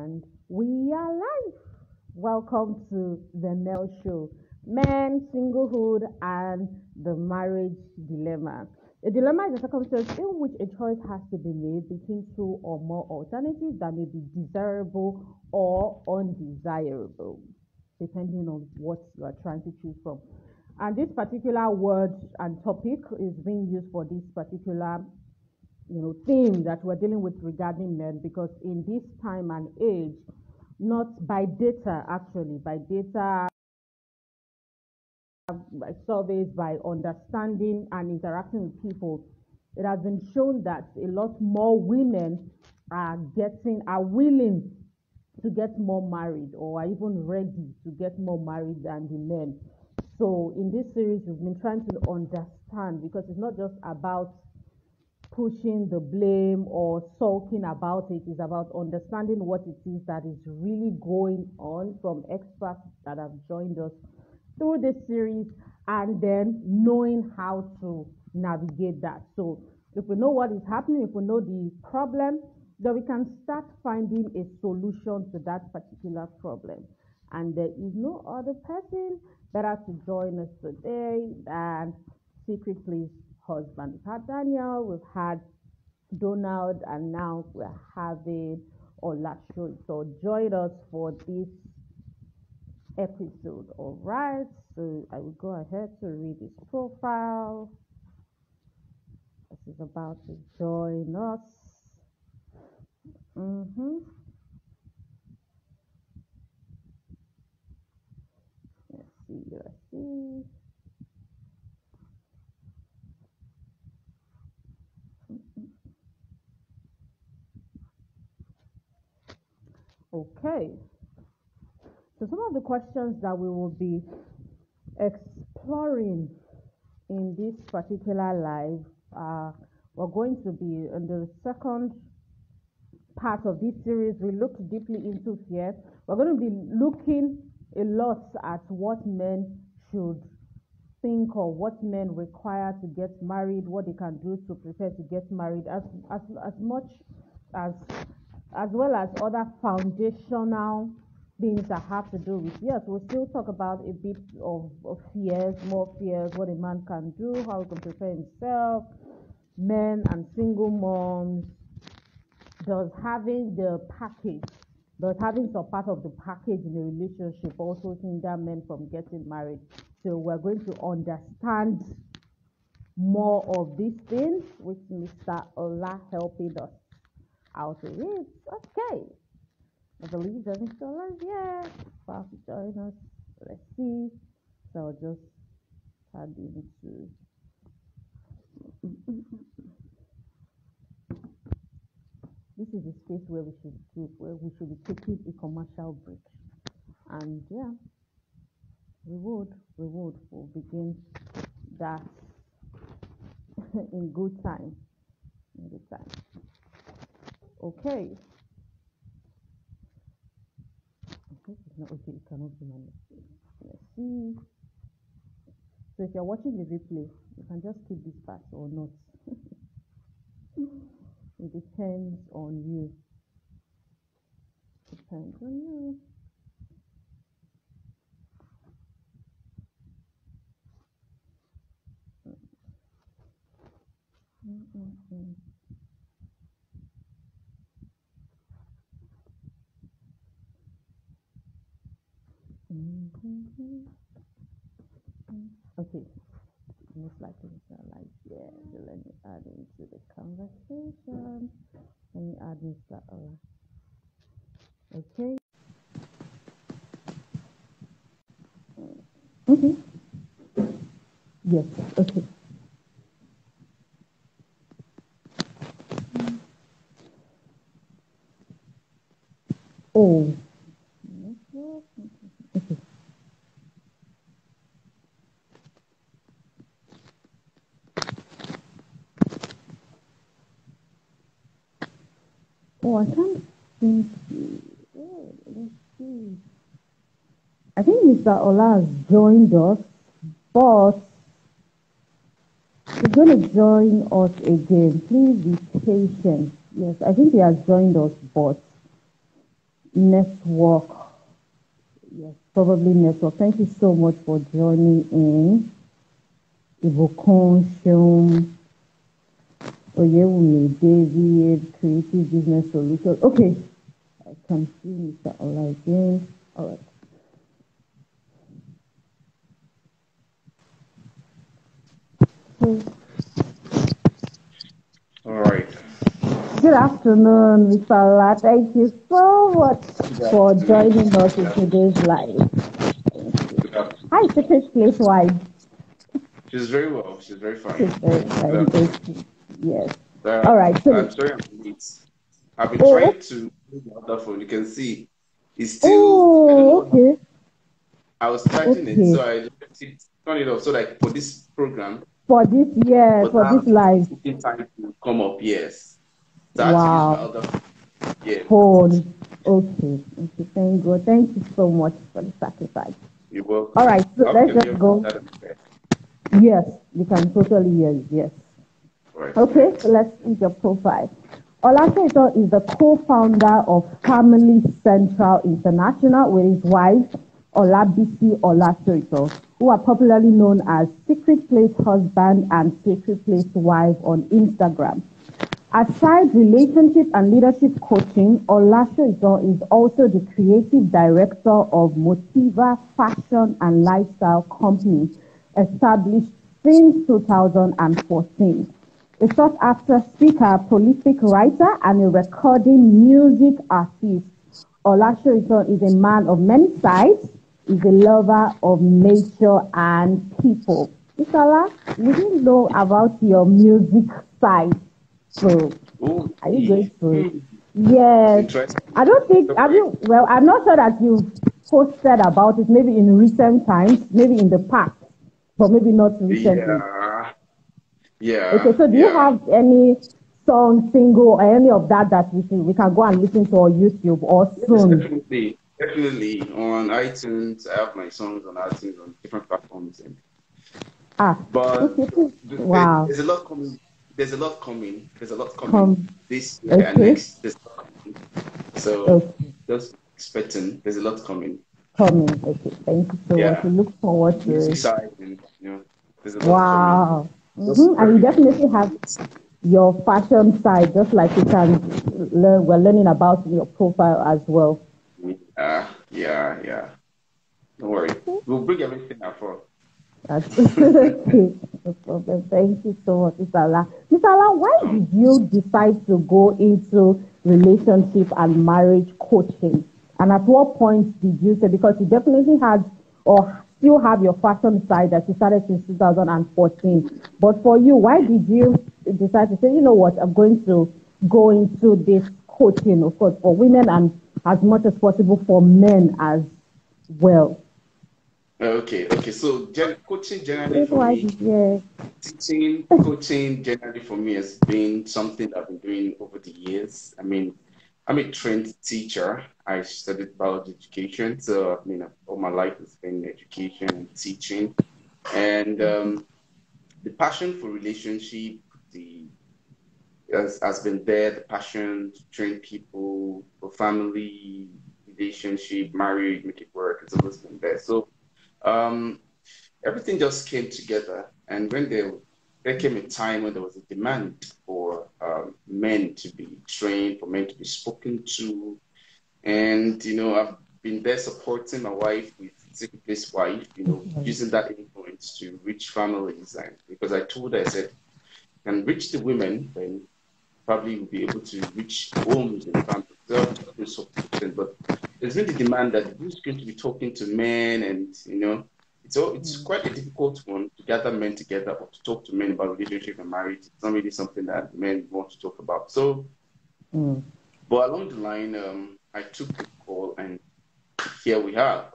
And we are live. Welcome to the NEL show. Men, singlehood, and the marriage dilemma. A dilemma is a circumstance in which a choice has to be made between two or more alternatives that may be desirable or undesirable, depending on what you are trying to choose from. And this particular word and topic is being used for this particular theme that we're dealing with regarding men, because in this time and age, not by data, actually by data, by surveys, by understanding and interacting with people, it has been shown that a lot more women are willing to get more married, or are even ready to get more married than the men. So in this series, we've been trying to understand, because it's not just about pushing the blame or sulking about it. Is about understanding what it is that is really going on from experts that have joined us through this series, and then knowing how to navigate that. So if we know what is happening, if we know the problem, then we can start finding a solution to that particular problem. And there is no other person better to join us today than Secret Place husband. We've had Daniel, we've had Donald, and now we're having Olasho. So join us for this episode. All right, so I will go ahead to read his profile. This is about to join us. Let's see. Okay, so some of the questions that we will be exploring in this particular live, we're going to be in the second part of this series. We looked deeply into fear. We're going to be looking a lot at what men should think, or what men require to get married, what they can do to prepare to get married, as much as well as other foundational things that have to do with, yes, we'll still talk about a bit of fears, more fears, what a man can do, how he can prepare himself, men and single moms. Does having some part of the package in a relationship also hinder men from getting married? So we're going to understand more of these things with Mr. Ola helping us out with it. Okay, I believe that Mr. Ola is here. About to join us. Let's see. So I'll just add into. This is the space where we should be taking a commercial break. And yeah, we'll begin that in good time. Okay. It's not okay, it cannot be managed. Let's see. So if you're watching the replay, you can just skip this part or not. It depends on you. Okay, most likely it's not like, yeah, so let me add into the conversation. Let me add Mr. Ola. Okay. Okay. Yes, okay. Oh. Okay. Oh, I can't think. Oh, let's see. I think Mr. Ola has joined us, but he's going to join us again. Please be patient. Yes, I think he has joined us, but network. Yes, probably network. Thank you so much for joining in. Ibokun, Shum, Oyewumi, David, Creative Business Solutions. Okay, I can see Mr. Ola again. All right. All right. Good afternoon, Mr. Ola. Thank you so much Good for afternoon. joining us Good in afternoon. today's live. Good afternoon. Hi, Secret Place Wide. She's very well. She's very fine. It's very Good fine. afternoon. Thank you. Yes. All right. I'm So, sorry I'm late. I've been oh, trying to use the other phone. You can see it's still, I don't know oh, what happened. okay. I was charging it, Okay. so I left it, turn it off so like for this program, For this, yes, but for now this live. it's taking time to come up, yes. So I had to use my Wow. other phone. Yes. Phone. Okay. Okay. Thank God. Thank you so much for the sacrifice. You're All welcome. right. So I hope you let's can hear just me go. that and fair. Yes, we can totally hear you. Yes. All right, Okay. great. So let's see your profile. Olaseto is the co-founder of Family Central International with his wife, Olabisi Olaseto, who are popularly known as Secret Place Husband and Secret Place Wife on Instagram. Aside relationship and leadership coaching, Olaseto is also the creative director of Motiva Fashion and Lifestyle Company, established since 2014. A sought-after speaker, prolific writer, and a recording music artist, Olaseto is a man of many sides. He's a lover of nature and people. Isala, we didn't know about your music side. So, Oh, are you going to? hmm. It's Yes. interesting. I don't think, have Okay. you, well, I'm not sure that you've posted about it maybe in recent times, maybe in the past, but maybe not recently. Yeah. Okay, Yeah, so do you yeah. have any song, single, or any of that that we can go and listen to on YouTube or Yes, soon? definitely. Definitely. On iTunes, I have my songs on iTunes on different platforms. Ah, But okay, wow. there's a lot coming. There's a lot coming. There's a lot coming Come, this year and okay, next. There's a lot coming. So okay, just expecting. There's a lot coming. coming. Okay, thank you so much. Yeah. We look On forward the to music it. side, and there's a lot coming. Wow. Just And you everything. definitely have your fashion side, just like you can learn, we're learning about your profile as well. Yeah. Don't worry. We'll bring everything out for. That's okay. No problem. Thank you so much, Mr. Allah. Mr. Allah, why Um, did you decide to go into relationship and marriage coaching? And at what point did you say, because you definitely had or still have your fashion side that you started since 2014. But for you, why did you decide to say, you know what, I'm going to go into this coaching, of course, for women and as much as possible for men as well? okay. So coaching generally That's for why, me. yeah. Teaching, coaching generally for me has been something I've been doing over the years. I mean, I'm a trained teacher. I studied biology education, so all my life has been education and teaching. And the passion for relationship, the has been there. The passion to train people for family, relationship, marriage, make it work. It's always been there. So um, everything just came together. And when there came a time when there was a demand for men to be trained, for men to be spoken to, and I've been there supporting my wife with Secret Place Wife, using that influence to reach families, and because I told her, I said, can reach the women, then probably will be able to reach homes and families. So I've just been supporting, but there's been the demand that who's going to be talking to men, and it's quite a difficult one to gather men together or to talk to men about relationship and marriage. It's not really something that men want to talk about. So, Mm. but along the line, I took the call, and here we are,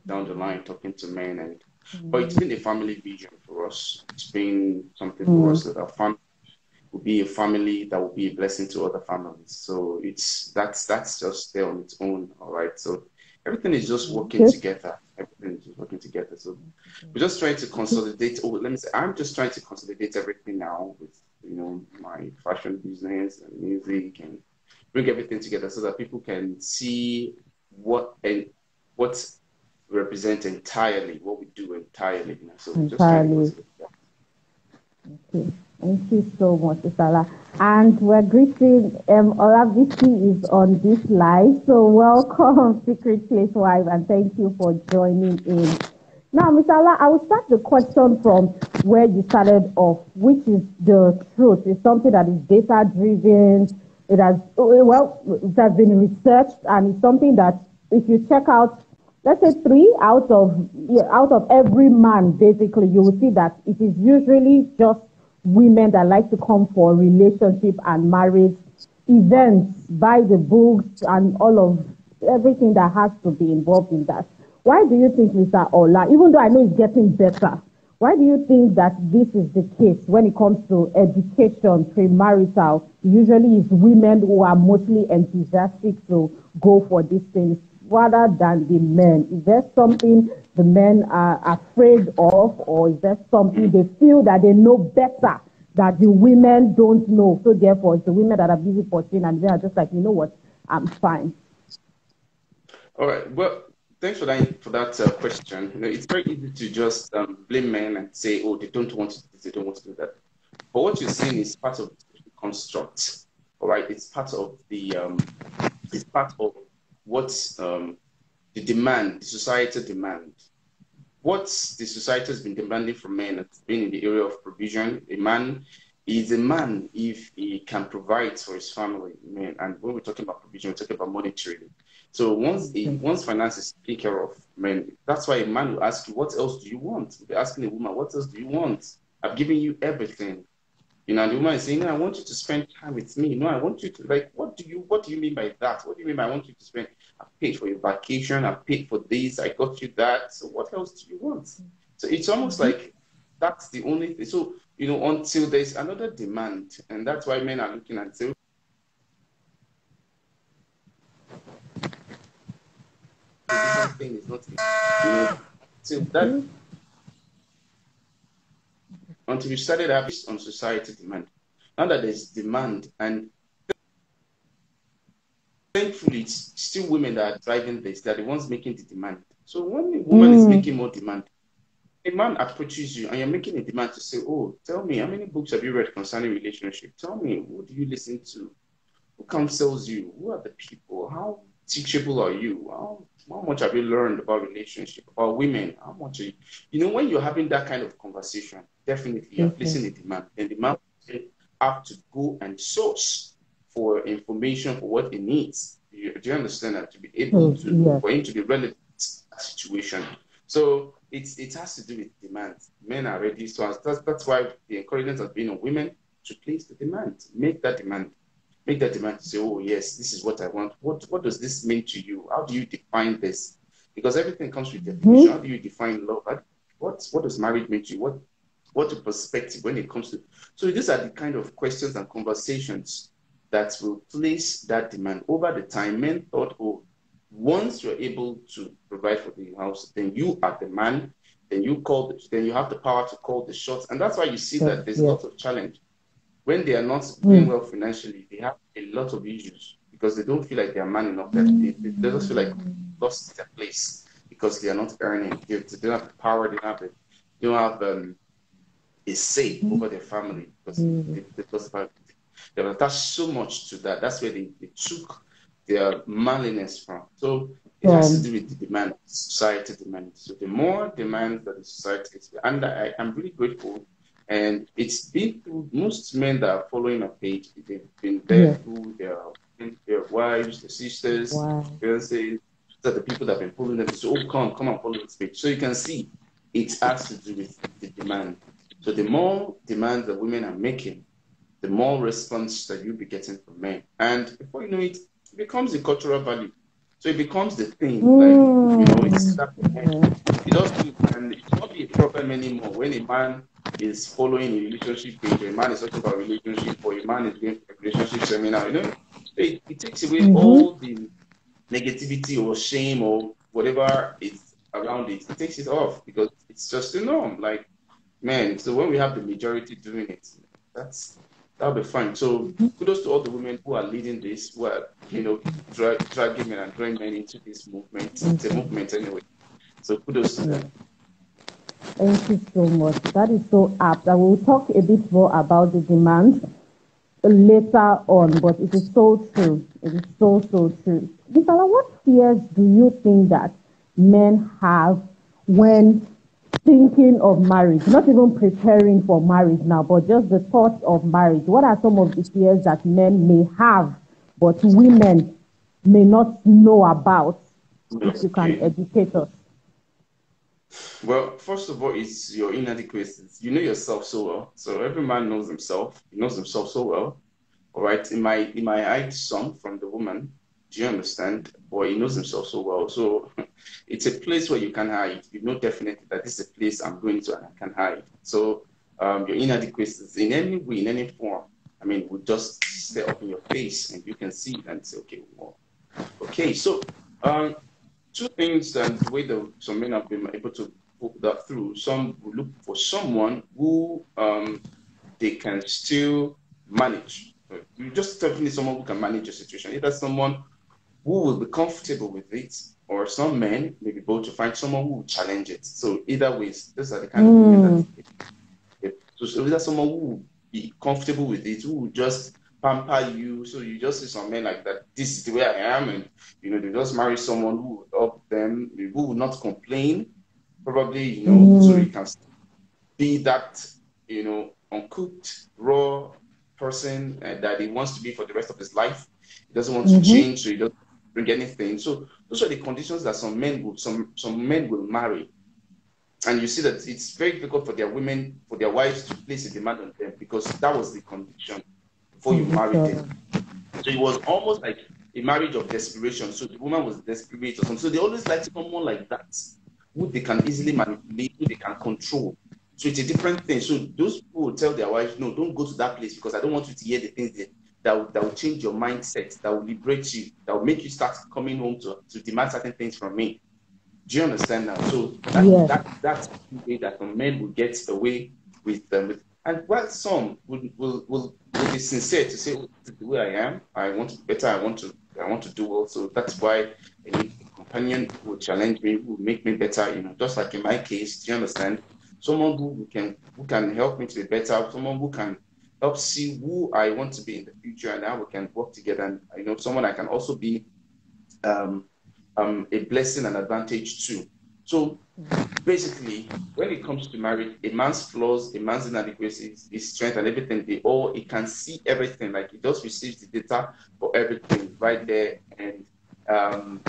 down the line talking to men, and but it's been a family vision for us. It's been something for Mm. us that our family will be a family that will be a blessing to other families. So that's just there on its own. All right. So everything is just working Okay. together. Everything is just working together. So we're just trying to consolidate. Oh, let me say, I'm just trying to consolidate everything now with my fashion business and music and bring everything together so that people can see what represents entirely, what we do entirely. So just trying to go Entirely. to the Okay. Thank you so much, Isala. And we're greeting Olavisi is on this live. So welcome, Secret Place Wife, and thank you for joining in. Now, Miss Allah, I will start the question from where you started off, which is the truth. It's something that is data driven. It has been researched, and it's something that if you check out, let's say three out of every man, basically, you will see that it is usually just women that like to come for relationship and marriage events, buy the books and all of everything that has to be involved in that. Why do you think, Mr. Ola, even though I know it's getting better, why do you think that this is the case when it comes to education, premarital? Usually it's women who are mostly enthusiastic to go for these things rather than the men. Is there something the men are afraid of, or is there something they feel that they know better that the women don't know? So therefore, it's the women that are busy pursuing and they are just like, you know what, I'm fine. All right. Well, thanks for that question. It's very easy to just blame men and say, oh, they don't want to do this, they don't want to do that. But what you're saying is part of the construct. All right. It's part of what the demand, the societal demand. What the society has been demanding from men has been in the area of provision. A man is a man if he can provide for his family. Man, and when we're talking about provision, we're talking about monetary. So once finance is taken care of, man, that's why a man will ask you, what else do you want? You're asking a woman, what else do you want? I've given you everything. And the woman is saying, no, I want you to spend time with me. No, I want you to, like, what do you mean by that? What do you mean by I want you to spend? I paid for your vacation. I paid for this. I got you that. So what else do you want? So it's almost like that's the only thing. So, until there's another demand, and that's why men are looking and say, this thing is not, till that, until we started having on society demand. Now that there's demand, and thankfully, it's still women that are driving this. They're the ones making the demand. So when a woman is making more demand, a man approaches you and you're making a demand to say, oh, tell me, how many books have you read concerning relationship? Tell me, who do you listen to? Who counsels you? Who are the people? How teachable are you? How much have you learned about relationship, about women? How much are you? When you're having that kind of conversation, definitely you're placing a demand. And the man have to go and source for information for what he needs. Do you understand that? To be able to, for him to be relevant to that situation. So it has to do with demand. Men are ready. So that's why the encouragement has been on women to place the demand, make that demand to say, oh yes, this is what I want. What does this mean to you? How do you define this? Because everything comes with definition. How do you define love? What does marriage mean to you? What your perspective when it comes to? So these are the kind of questions and conversations that will place that demand. Over the time, men thought, oh, once you're able to provide for the house, then you are the man. Then you have the power to call the shots, and that's why you see that there's lots of challenge. When they are not doing well financially, they have a lot of issues because they don't feel like they are man enough. They just feel like lost their place because they are not earning. They don't have the power. They don't have a say over their family because they've attached so much to that. That's where they took their manliness from. So it has to do with the demand, society demand. So the more demands that the society is, and I'm really grateful. And it's been through most men that are following my page. They've been there through their wives, their sisters, fiancés, that the people that have been following them. So, oh, come and follow this page. So you can see it has to do with the demand. So the more demands that women are making, the more response that you'll be getting from men. And before you know it, it becomes a cultural value. So it becomes the thing. Like, it's that it doesn't, and it won't be a problem anymore when a man is following a relationship page, or a man is talking about relationship, or a man is going for a relationship seminar. It takes away all the negativity or shame or whatever is around it. It takes it off because it's just the norm. Like, man, so when we have the majority doing it, that's that'll be fine. So kudos to all the women who are leading this, who are, dragging men and drawing men into this movement. It's a Okay. movement anyway. So kudos to Yeah. them. Thank you so much. That is so apt. I will talk a bit more about the demand later on, but it is so true. It is so, so true. Nisala, what fears do you think that men have when thinking of marriage, not even preparing for marriage now, but just the thought of marriage? What are some of the fears that men may have, but women may not know about? If you can Okay. educate us. Well, first of all, it's your inadequacies. You know yourself so well. So every man knows himself. He knows himself so well. All right. It might hide some from the woman. Do you understand? But he knows himself so well. So it's a place where you can hide. You know definitely that this is a place I'm going to and I can hide. So your inadequacies in any way, in any form, I mean, would just stay up in your face and you can see it and say, okay, well, okay. So um, two things and the way that some men have been able to put that through. Some will look for someone who they can still manage. You just definitely someone who can manage your situation. Either someone who will be comfortable with it, or some men may be able to find someone who will challenge it. So either ways, those are the kind of women that Mm, so either someone who will be comfortable with it, who will just pamper you. So you just see some men like that. This is the way I am, and they just marry someone who will help them, who will not complain, probably, so mm, you can be that, uncooked, raw person that he wants to be for the rest of his life. He doesn't want to mm-hmm, change, so he doesn't bring anything. So those are the conditions that some men will marry. And you see that it's very difficult for their wives to place a demand on them because that was the condition before you married them. condition. So it was almost like a marriage of desperation. So the woman was desperate or something. So they always like someone like that, who they can easily manipulate, who they can control. So it's a different thing. So those people will tell their wives, no, don't go to that place because I don't want you to hear the things that will change your mindset, that will liberate you, that will make you start coming home to demand certain things from me. Do you understand now? So Yes. that's the way that some men will get away with them. And while some will be sincere to say, oh, this is the way I am. I want to be better. I want to do well. So that's why I need a companion who will challenge me, who will make me better. Just like in my case. Do you understand? Someone who can help me to be better. Someone who can help see who I want to be in the future, and how we can work together. And someone I can also be um, a blessing and advantage too. So basically, when it comes to marriage, a man's flaws, a man's inadequacies, his strength, and everything, he can see everything. Like he just receives the data for everything right there, and um,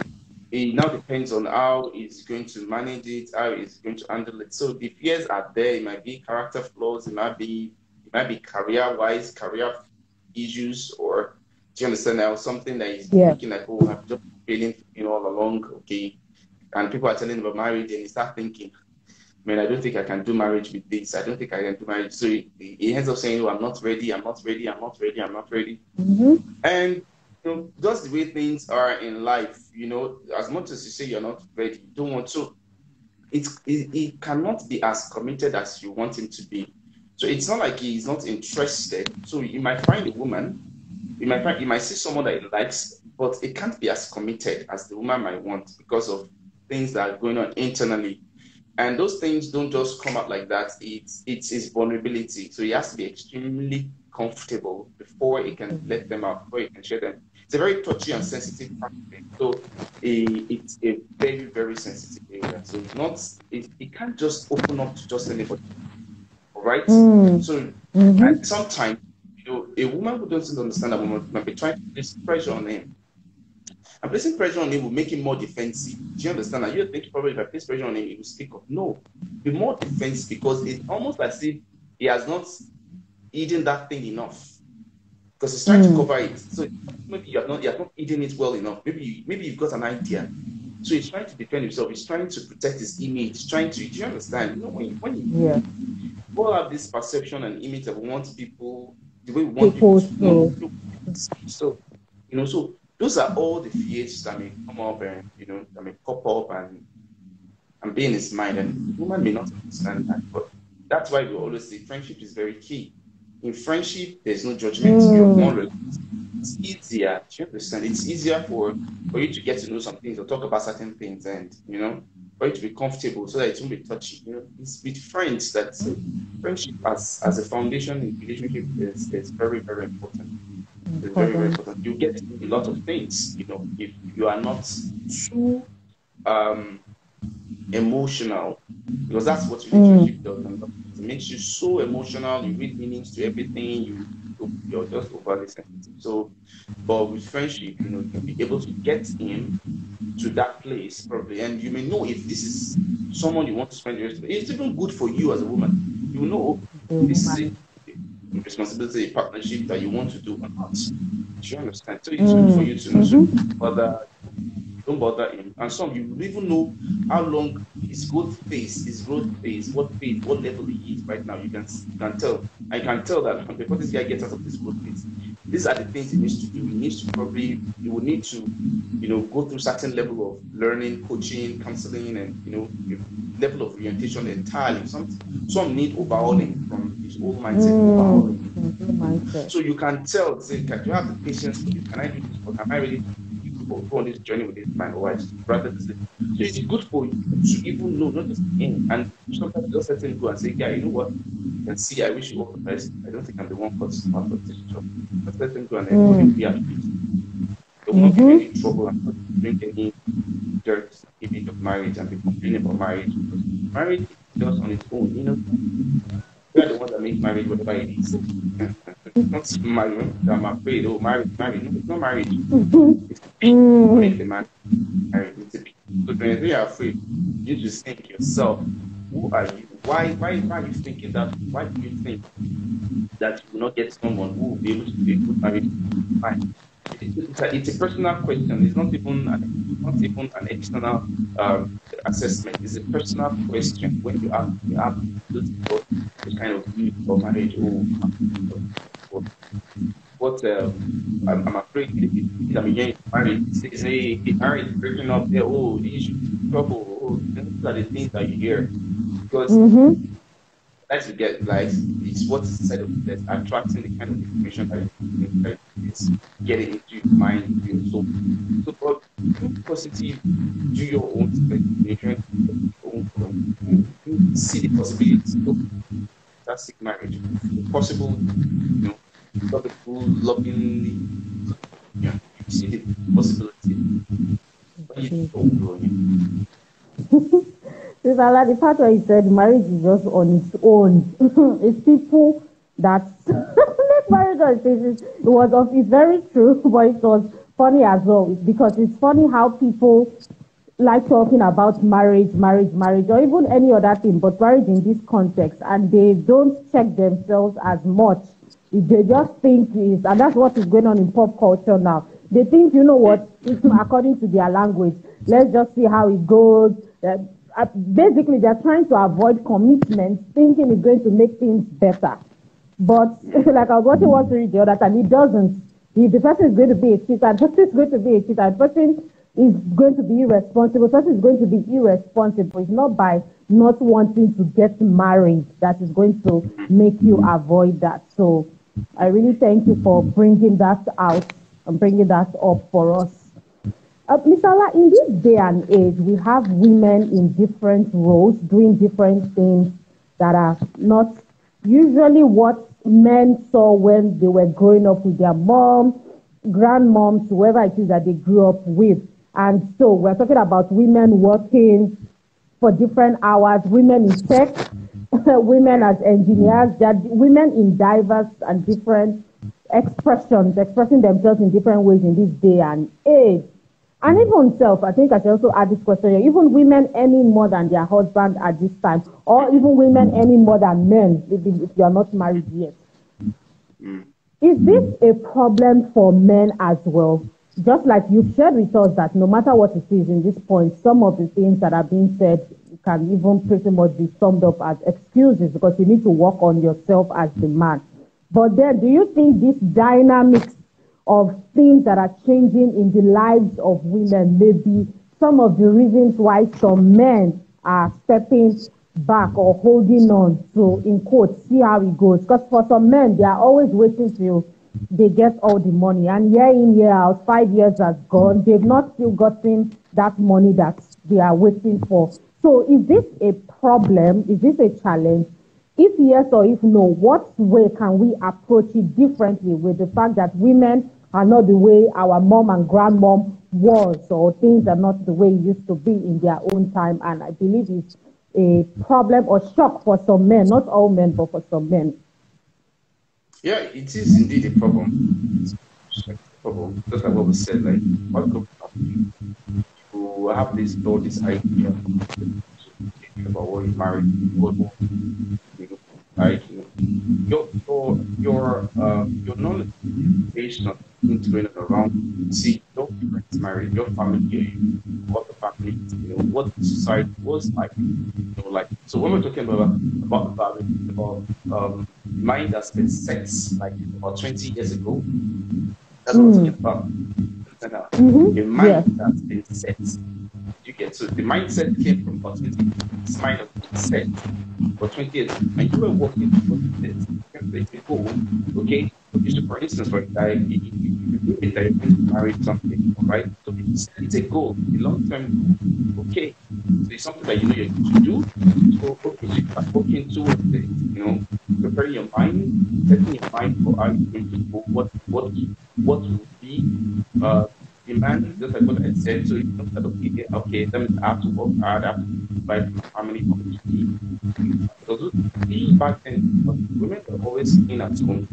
it now depends on how he's going to manage it, how he's going to handle it. So the fears are there. It might be character flaws, it might be career-wise, career issues, or do you understand now something that he's Yeah. looking like, oh, I've just been feeling all along, okay. And people are telling him about marriage, and he start thinking, man, I don't think I can do marriage with this. I don't think I can do marriage. So he ends up saying, oh, I'm not ready, I'm not ready, I'm not ready, I'm not ready. Mm-hmm. And just the way things are in life, as much as you say you're not ready, you don't want to, it cannot be as committed as you want him to be. So it's not like he's not interested. So you might find a woman, you might see someone that he likes, but it can't be as committed as the woman might want because of things that are going on internally. And those things don't just come out like that. It's his vulnerability. So he has to be extremely comfortable before he can let them out, before he can share them. It's a very touchy and sensitive practice. So it's a very, very sensitive area. So it can't just open up to just anybody. All right. Mm, So mm-hmm. and sometimes, a woman who doesn't understand a woman might be trying to place pressure on him. And placing pressure on him will make him more defensive. Do you understand? And you think probably if I place pressure on him, he will speak up. No, be more defensive because it's almost as if he has not eaten that thing enough because he's trying to Mm, cover it. So maybe you have not eaten it well enough. Maybe you've got an idea. So he's trying to defend himself. He's trying to protect his image. He's trying to. Do you understand? When you yeah. all have this perception and image that we want people the way we want people People to know. to. So so those are all the fears that may come up and that may pop up and be in his mind. And the woman may not understand that, but that's why we always say friendship is very key. In friendship, there's no judgment. You're one. It's easier. Do you understand? It's easier for you to get to know some things or talk about certain things, and for you to be comfortable so that it won't be touchy. It's with friends that friendship as a foundation in relationship is very, very important. It's very, very Important. important. You get to know a lot of things. If you are not too um emotional, because that's what relationship does. And it makes you so emotional. You read meanings to everything. You're just overly sensitive. So, but with friendship, you'll be able to get in to that place probably, and you may know if this is someone you want to spend the rest of it. It's even good for you as a woman. You know The this is woman. a responsibility, a partnership that you want to do or not. Do you understand? So it's good for you to know. So don't bother him. And some you will even know how long his growth phase, what level he is right now. You can tell. I can tell that before this guy gets out of this growth phase, these are the things he needs to do. He will need to, go through certain level of learning, coaching, counseling, and level of orientation entirely. Some need overhauling from his old mindset, overhauling. Mindset. So you can tell, say, do you have the patience for this? Can I do this? Or am I ready to go on this journey with this man? Or I rather this. So it's good for you to even know, not just him. And sometimes you just let him go and say, yeah, you know what? You can see, I wish you all the best. I don't think I'm the one for out of this job. Just let him go and everybody will be at peace. There will not be any trouble and not bring any dirt image of marriage and be complaining about marriage. Because marriage is just on its own, we are the ones that make marriage whatever it is. Not marriage. I'm afraid. Oh, marriage. No, it's not marriage. It's people that make the man married. It's the people. So when you are afraid, you need to think yourself. Who are you? Why are you thinking that? Why do you think that you will not get someone who will be able to do a good marriage? Why? It's a personal question. It's not even an external assessment. It's a personal question. When you have those people, the kind of view for marriage. Oh, what I'm afraid I'm hearing marriage. Say marriage is breaking up there. Oh, the issue, trouble. Oh, these are the things that you hear because like to get like it's what is inside of you that's attracting the kind of information that is getting into your mind, into your soul. So, but think positive, do your own speculation, your own you see the possibilities of fantastic marriage, possible, lovable, lovingly, yeah, you see the possibility. But you don't grow in. Sister, the part where you said marriage is just on its own. It's people that make marriage on its own. It's very true, but it was funny as well because it's funny how people like talking about marriage, or even any other thing, but marriage in this context, and they don't check themselves as much. They just think is, and that's what is going on in pop culture now. They think, you know what, according to their language, let's just see how it goes. Basically, they're trying to avoid commitment, thinking it's going to make things better. But like I was watching one series the other time, it doesn't. If the person is going to be a cheater, the person is going to be a cheater, the person is going to be irresponsible, the person is going to be irresponsible. It's not by not wanting to get married that is going to make you avoid that. So I really thank you for bringing that out and bringing that up for us. Ms. Allah, in this day and age, we have women in different roles doing different things that are not usually what men saw when they were growing up with their mom, grandmoms, whoever it is that they grew up with. And so we're talking about women working for different hours, women in tech, women as engineers, there are women in diverse and different expressions, expressing themselves in different ways in this day and age. And even self, I think I should also add this question here, even women earning more than their husband at this time, or even women earning more than men if you are not married yet. Is this a problem for men as well? Just like you've shared with us that no matter what it is in this point, some of the things that are being said can even pretty much be summed up as excuses because you need to work on yourself as the man. But then do you think this dynamics of things that are changing in the lives of women may be some of the reasons why some men are stepping back or holding on to, in quotes, see how it goes. Because for some men, they are always waiting till they get all the money. And year in, year out, 5 years has gone. They've not still gotten that money that they are waiting for. So is this a problem? Is this a challenge? If yes or if no, what way can we approach it differently with the fact that women are not the way our mom and grandmom was, or things are not the way it used to be in their own time? And I believe it's a problem or shock for some men, not all men, but for some men. Yeah, it is indeed a problem. It's a problem. Just like what we said, like what group of you have this all this idea about what you married, what you know, like you know, your knowledge based on things going on around. See, your parents married, your family, what the family, what the society was like. Like so when we're talking about marriage, about mind that's been set like about 20 years ago. That's what we're talking about. And, a mind Yes. that's been set. You get so the mindset came from about 20 years. This mind has been set for 20 years, and you were working towards this. It's a goal, okay? Okay, so for instance, for a guy, you believe that you're going to marry something, all right? So it's a goal, a long-term goal, okay? So it's something that you know you're going to do. So okay, so you start working towards it, preparing your mind, setting your mind for how you're going to go, what will be demand, just like what I said. So you know that okay, that means I have to work hard, I have to provide for my family community. Because being back then, women were always staying at home.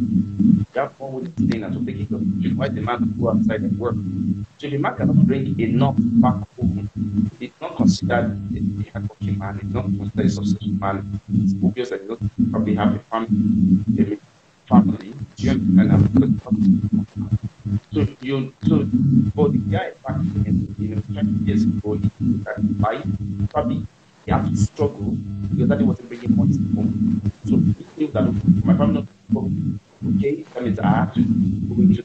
They have more women staying at home, taking care of children, while the man go outside and work. So if the man cannot bring enough back home, it's not considered a hardworking man, it's not considered a successful man. It's obvious that he doesn't probably have a family. Do you understand now? So for the guy back then, 20 years ago, he looked at life, probably he had to struggle because that wasn't bringing money home. So he knew that okay, my family not okay, that means I have to go into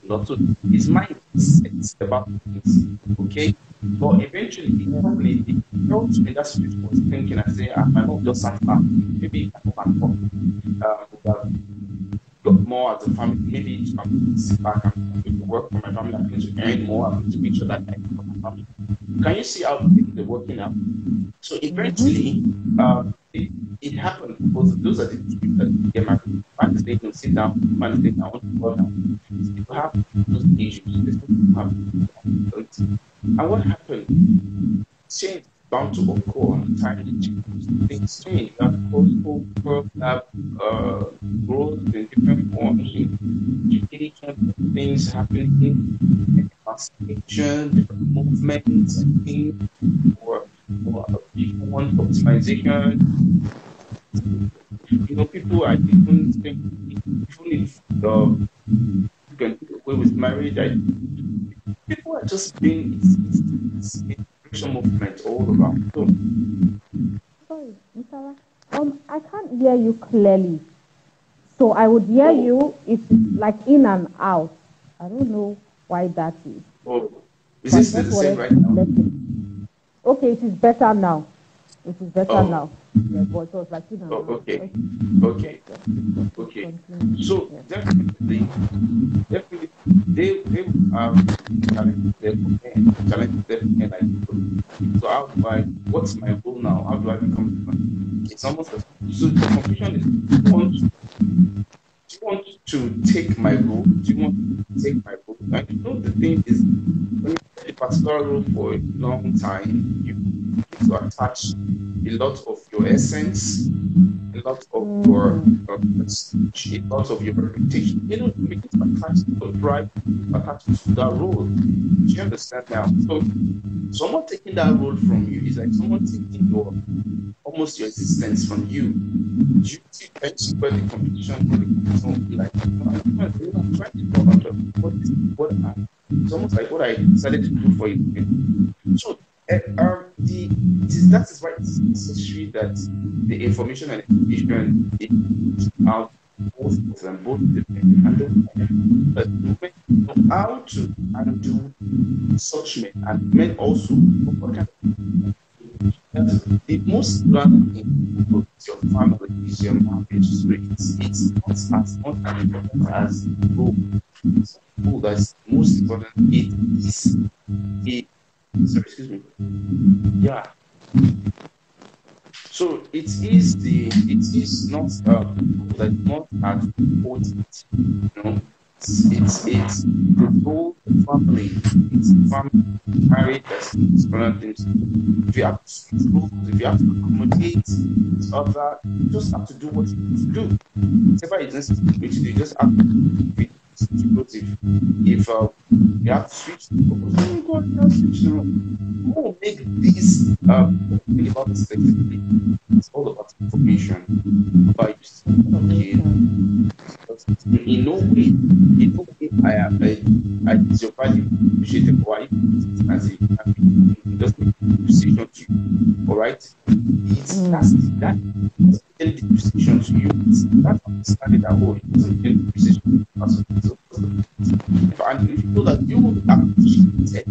lot. So his mind is set about things, okay. But eventually, probably the girl in that situation was thinking and saying, my mom just sat back. Maybe I come back got more as a family. Maybe it's family sit back and I'm going to work for my family. I'm going to earn more. I'm going to make sure that I for my family. Can you see how things are working out? So eventually, it happened because those are the two people that get married. Man is saying, sit down. Man is saying, I want to go down. People have those issues. People have and what happened? Change bound to occur on the time things change. That cultural growth, that growth in different forms, education, things happening, emancipation, different movements, things, or people want optimization. People are even thinking, even if you can do away with marriage, people are just being it's a movement all around. So, Sorry, Mr. I can't hear you clearly. So I would hear you. It's like in and out. I don't know why that is. oh, is this the same right now? Okay, it is better now. It is better Oh, now. Yeah, but it was like in and out. okay. Yes, yes. Okay. Continue. So Yes. definitely they challenges there for men, challenges there for men like so how do I what's my goal now? How do I become it's almost so the confusion is do you want to take my role? Do you want to take my role? And the thing is when you play a particular role for a long time, you need to attach a lot of your essence, a lot of your prestige, a lot of your reputation. You begin to attach your pride, attach to that role. Do you understand now? So someone taking that role from you is like someone taking almost your existence from you. Do you see where the competition will be like, I'm trying to go out of it's almost like what I decided to do for you. So that is why it's necessary that the information and education is out both of them, both the men and the women. But women know how to handle such men, and men also what kind of that the most important thing is your family, is your marriage. So it's not as much as important as school. School that's most important. It is it sorry, excuse me. Yeah. So it is not like not as important, you know. It's the whole family. It's family marriage that's one of the things. If you have to switch roles, if you have to accommodate each other, you just have to do what you need to do. Whatever is necessary for you to do, you just have to do it. Switch roles. If you have to switch roles, then you go and switch the role. More make this really about this flexibility. It's all about information, about you kid. Because in no way, it's your value appreciated why as a it doesn't make a decision to you. All right, it's that's any decision to you. It's that understanding that oh, it doesn't make any decision to the person. And if you feel that you will be appreciated,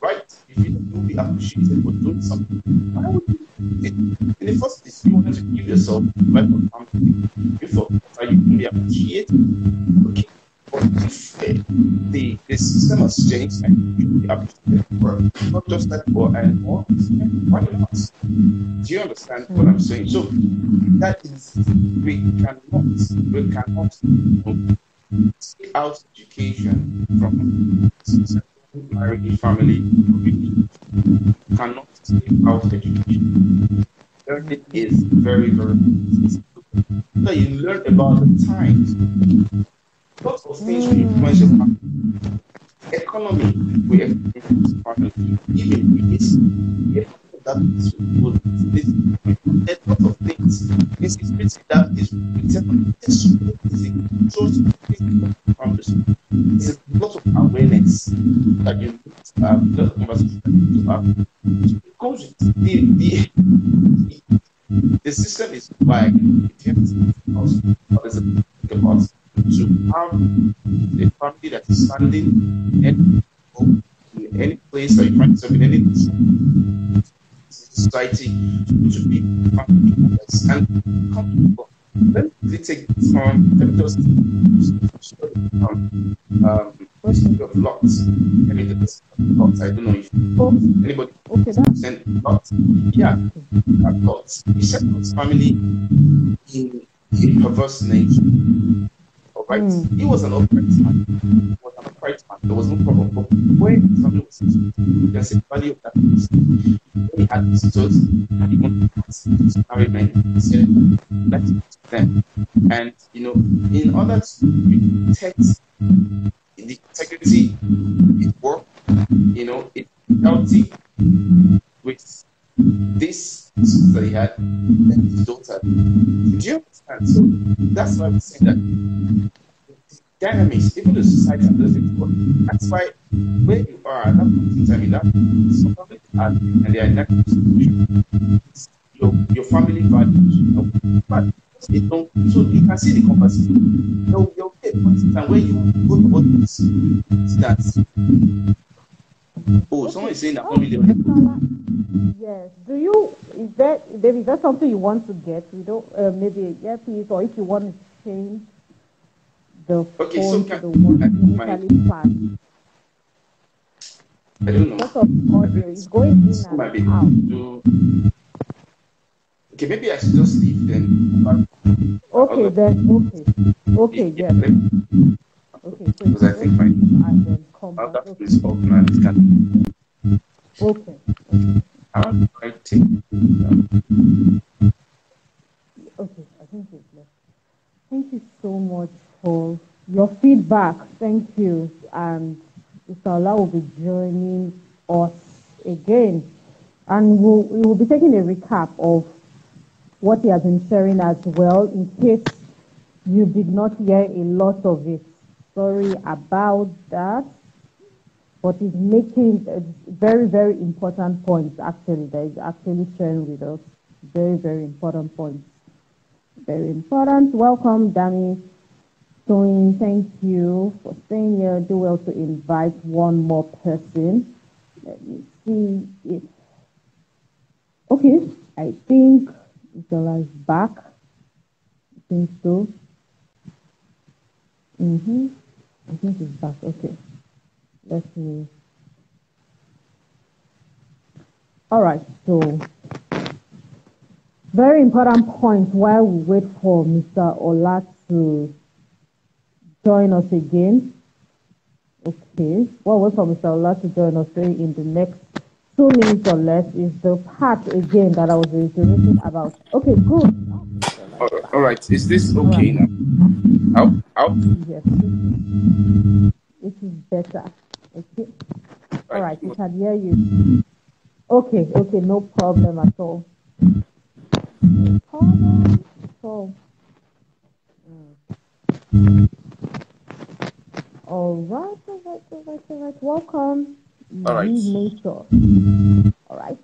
right? If you will be appreciated for doing something, why would you do it? In the first place, you wanted to give yourself right for something. You thought that you can be appreciated. Okay. But if the system has changed and you will be appreciated for not just that for and more, why not? Do you understand what I'm saying? So that is we cannot take out education from marriage, family, community. Cannot take out education. Learning is very, very important. So you learn about the times. Lots of things will influence your family. Economy will influence your family. Even this, that is good. There's lots of things. Insecurity that is there's so many things. So there's a lot of awareness that you need to have, a lot of conversation that you need to have. Because the system is wide. It helps us, but there's a thing about to have a family that is standing in any place that you find yourself in any society to be family members and come to God. Let me take let me just study this of lots. Let me just lots. I don't know if anybody sent lots. Yeah, lots. He set Lot's family in a perverse nature. Right? He was an upright man. There was no problem. But when somebody was you can see the value of that person. When he had visitors, he wanted to marry men, he said, let's to them. And in order to protect the integrity, it worked, it's healthy with this that he had and his daughter. Do you understand? So that's why I'm saying that dynamics, even the society doesn't work. That's why where you are at that point in time, in that some families are and they are in that situation. Your family values, but it don't. So you can see the conversation. There'll be a point in time where you go to what this that. Oh, someone is saying that family. Yes. Is that something you want to get? We don't maybe a earpiece, or if you want to change the phone to the one initially planned. I don't know. Because of audio, it's going in and out. Okay, maybe I should just leave then. Okay, then. Okay, yes. Okay, so because I think my and then come back. that is open and it can. Okay. How do I take? Okay, I think it's left. Thank you so much for your feedback. Thank you. And Mr. Ola will be joining us again. And we will be taking a recap of what he has been sharing as well, in case you did not hear a lot of it. Sorry about that. But he's making very, very important points, actually, that he's actually sharing with us. Very, very important points. Very important. Welcome, Danny. Soetan, thank you for staying here. Do well to invite one more person. Let me see if Okay, I think Zola is back. I think so. Mm-hmm. I think it's back. Okay, let me. All right, so very important point while we wait for Mr. Ola to join us again. Okay, while we wait for Mr. Ola to join us in the next 2 minutes or less is the part again that I was reiterating about. Okay, good. All right. Is this All right. okay now? How? Yes, it is better. Okay. All Right. right, we can hear you. Okay, okay, no problem at all. No problem at all. All right, all right, all right, all right. Welcome, All right. we nature. All right.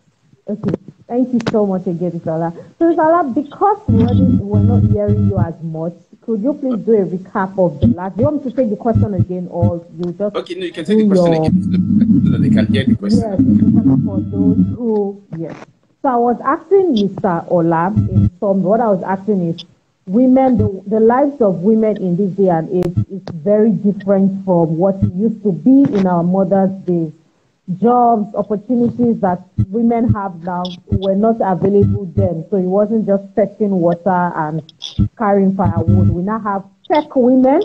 Okay. Thank you so much again, Salah. So, Salah, because we're not hearing you as much, could you please do a recap of the last? Do you want me to take the question again, or you just Okay. No, you can take the do question your? again so that they can hear the Yes, question. for those who yes. So I was asking Mr. Ola in some. What I was asking is, women, the lives of women in this day and age is very different from what it used to be in our mother's days. Jobs, opportunities that women have now were not available then. So it wasn't just fetching water and carrying firewood. We now have tech women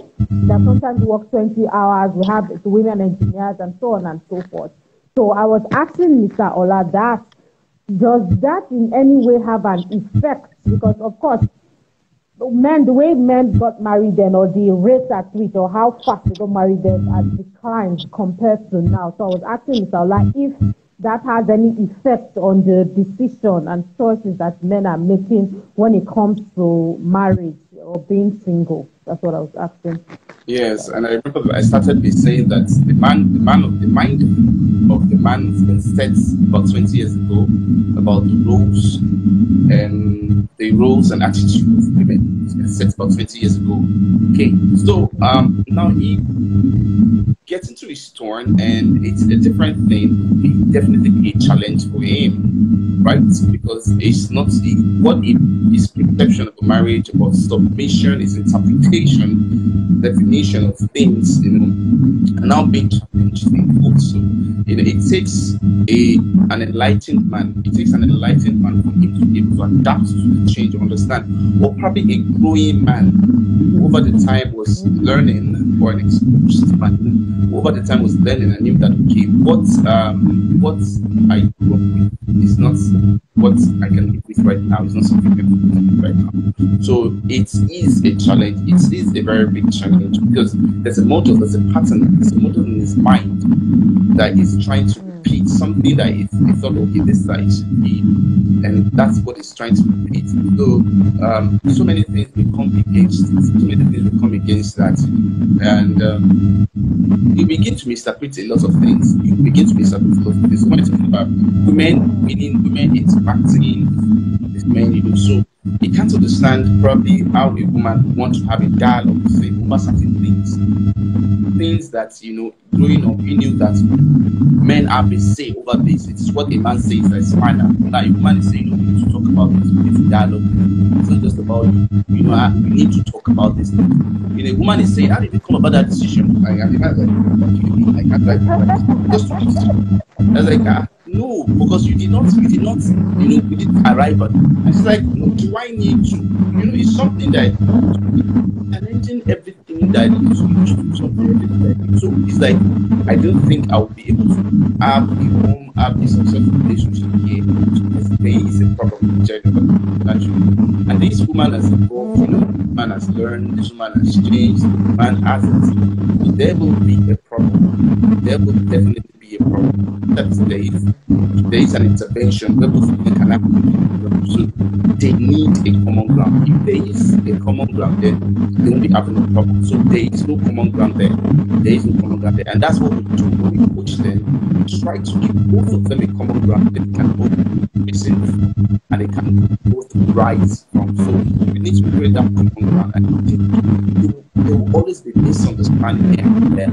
that sometimes work 20 hours. We have women engineers and so on and so forth. So I was asking Mr. Ola that does that in any way have an effect? Because of course men, the way men got married then, or the rate at which, or how fast they got married then, has declined compared to now. So I was asking Mr. Ola if that has any effect on the decision and choices that men are making when it comes to marriage or being single. That's what I was asking. Yes, and I remember that I started by saying that the mind of the man has been set about 20 years ago about the roles and attitude of women. It's been set about 20 years ago. Okay, so now he gets into his turn, and it's a different thing. It definitely be a challenge for him, right? Because it's not his perception of a marriage about submission, his interpretation, definition of things, are now being challenged in both. So, it takes an enlightened man. It takes an enlightened man for him to be able to adapt to the change or understand, or probably a growing man who over the time was learning, or an exposed man who over the time was learning and knew that okay, what I grew up with is not what I can live with right now. It's not something I can live with right now. So it is a challenge. It is a very big challenge because there's a pattern, there's a model in his mind that is trying to repeat something that he thought, okay, this is how it should be, and that's what it's trying to repeat. So so many things will come against that, and you begin to misinterpret a lot of things. You begin to misinterpret a lot of things. So when you're talking about women, meaning women interacting with men, so you can't understand probably how a woman would want to have a dialogue with him over certain things that growing up you knew that men have a say over this. It's what a man says that is final. Now a woman is saying, no, we need to talk about this. We need to dialogue. It's not just about we need to talk about this thing. A woman is saying, how did you come about that decision? And the man's like, what do you mean? I can't just to decision. I was like, no, because you didn't arrive at it. And it's like, no, do I need to? It's something that challenging everything that is something. So it's like I don't think I will be able to have a successful relationship here. Because there is a problem naturally. And this woman has evolved, this man has learned, this woman has changed, the man hasn't. So there will be a problem. There will definitely be a problem. That there is an intervention where both of them can happen. So they need a common ground. If there is a common ground, then they won't be having a problem. So there is no common ground there. There is no common ground there. And that's what we do when we coach them. We try to give both of them a common ground. They can both listen and they can both rise from. So we need to create that common ground. And there will always be misunderstanding here and there.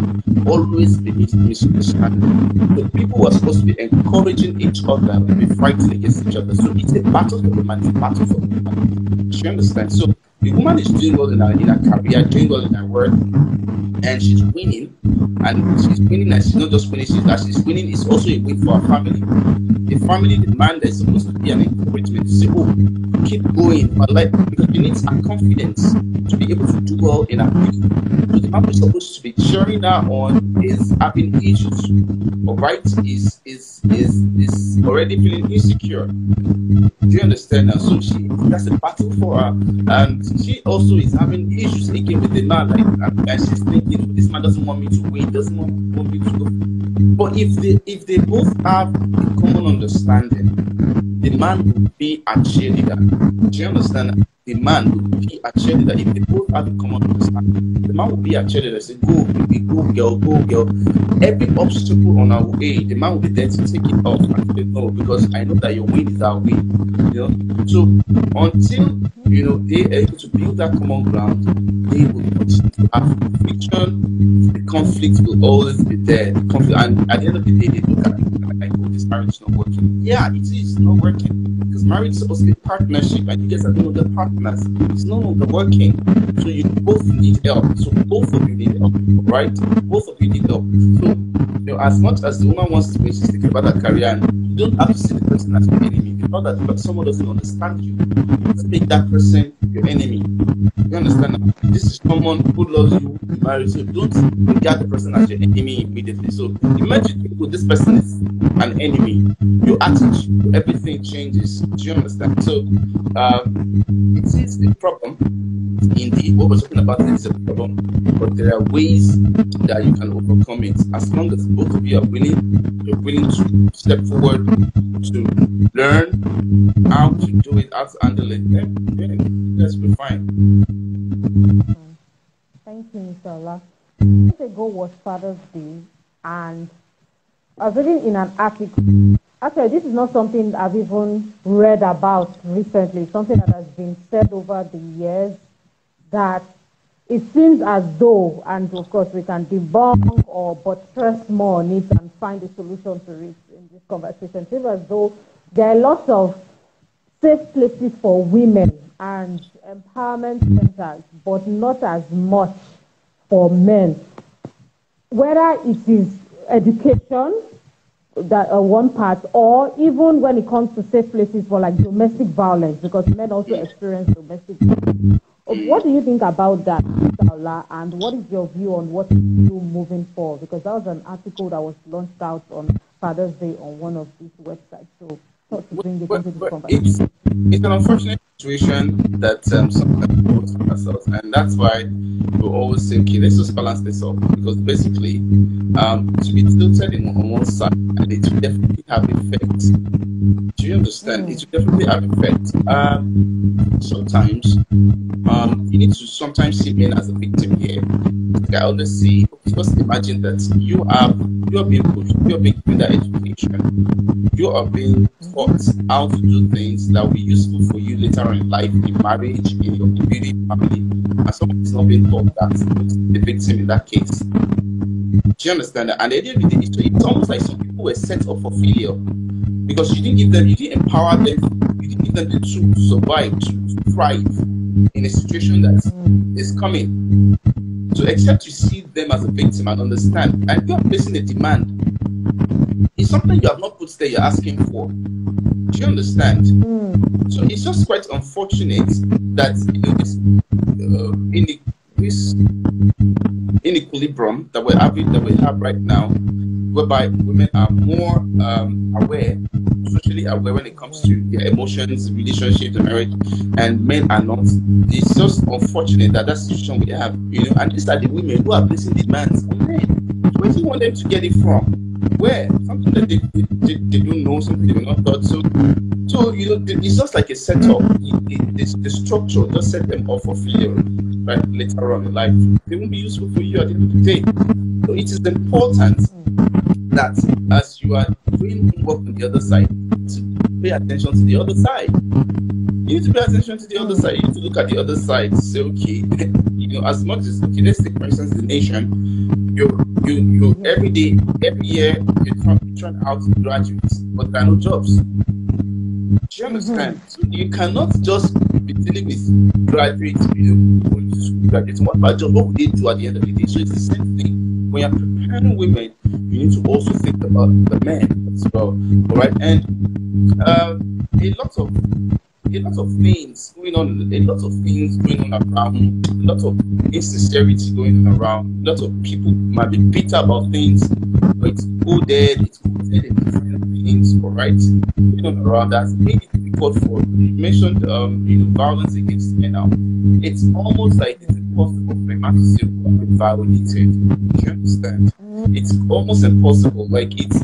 Always be misunderstanding. So people are supposed to be encouraging each other and be fighting against each other. So it's a battle for the man, it's a battle for the woman. You understand? So the woman is doing well in her career, doing well in her work, and she's winning. And she's winning, and she's not just winning, she's winning is also a win for her family. The family, the man, there's supposed to be an encouragement to say, oh, keep going, but like, because you need her confidence to be able to do well in her field. So the man is supposed to be cheering her on, is having issues, all right, is already feeling insecure. Do you understand now? So that's a battle for her, and she also is having issues again with the man, like, and she's thinking, this man doesn't want me to win, doesn't want me to go. But if they both have a common understanding, the man will be a cheerleader. Do you understand? The man will be a cheerleader. If they both have a common understanding, the man will be a cheerleader. Say, go, baby, go, girl, go, girl. Every obstacle on our way, the man will be there to take it off and say, no, because I know that your win is our win. You know? So until they are able to build that common ground, they will continue to have friction. The conflict will always be there. The conflict, and at the end of the day, they look at it like, oh, this marriage is not working. Yeah, it is not working. Because marriage is supposed to be a partnership, and you guys are no longer partners. It's no longer working. So you both need help. So both of you need help, right? Both of you need help. So as much as the woman wants to be, she's thinking about her career, and you don't have to see the person as your enemy. It's not that someone doesn't understand you. Let's make that person your enemy. You understand? This is someone who loves you, who marries you. Don't regard the person as your enemy immediately. So imagine this person is an enemy. Your attitude, everything changes. Do you understand? So it is a problem. Indeed, what we're talking about is a problem, but there are ways that you can overcome it. As long as both of you are you're willing to step forward to learn how to do it, how to handle it, then you guys will be fine. Thank you, Mr. Allah. Years ago was Father's Day, and I was reading in an article. Actually, this is not something I've even read about recently, something that has been said over the years, that it seems as though, and of course we can debunk or buttress more on it and find a solution to it in this conversation. It seems as though there are lots of safe places for women and empowerment centers, but not as much for men. Whether it is education, that one part, or even when it comes to safe places for like domestic violence, because men also experience domestic violence. What do you think about that, Mr. Allah, and what is your view on what to do moving forward? Because that was an article that was launched out on Father's Day on one of these websites. So, to bring it into the conversation. It's an unfortunate situation that sometimes we always find ourselves, and that's why we always think, okay, let's just balance this up, because basically, to be tilted on one side, and it will definitely have effect. Do you understand? It will definitely have effect. Sometimes, you need to sometimes see men as a victim here. I always see, just imagine that you are being pushed, you are being given that education, you are being taught how to do things that will be useful for you later on in life, in marriage, in your community, family, and someone is not being taught that, the victim in that case. Do you understand that? And at the end of the day, it's almost like some people were set up for failure because you didn't empower them, you didn't give them the tools to survive, to thrive in a situation that is coming. So except you see them as a victim and understand, and you are placing a demand. It's something you have not put there, you're asking for. Do you understand? So it's just quite unfortunate that this inequilibrium that we have right now, whereby women are more aware, socially aware when it comes to their emotions, relationships, and marriage, and men are not. It's just unfortunate that that's the situation we have, and these are the women who are placing demands on men. Where do you want them to get it from? Where? Something that they don't know, something they were not taught. So it's just like a setup. The structure just set them up for failure, right? Later on in life, they won't be useful for you at the end of the day. So it is important that as you are doing work on the other side, to pay attention to the other side. You need to pay attention to the other side. You need to look at the other side to say, okay, as much as, okay, let's take for instance the nation. You every day, every year, you turn out graduates, but there are no jobs. Do you understand? So you cannot just be dealing with graduates, going to school graduates. What about job? What would they do at the end of the day? So it's the same thing. When you're preparing women, you need to also think about the men as well. All right, and a lot of things going on, around, a lot of insincerity going on around, a lot of people might be bitter about things, but it's coded, in different things, all right, going on around that made it difficult for, you mentioned, violence against men now. It's almost like it's impossible for a man to say who have been violated. Do you understand? It's almost impossible. Like it's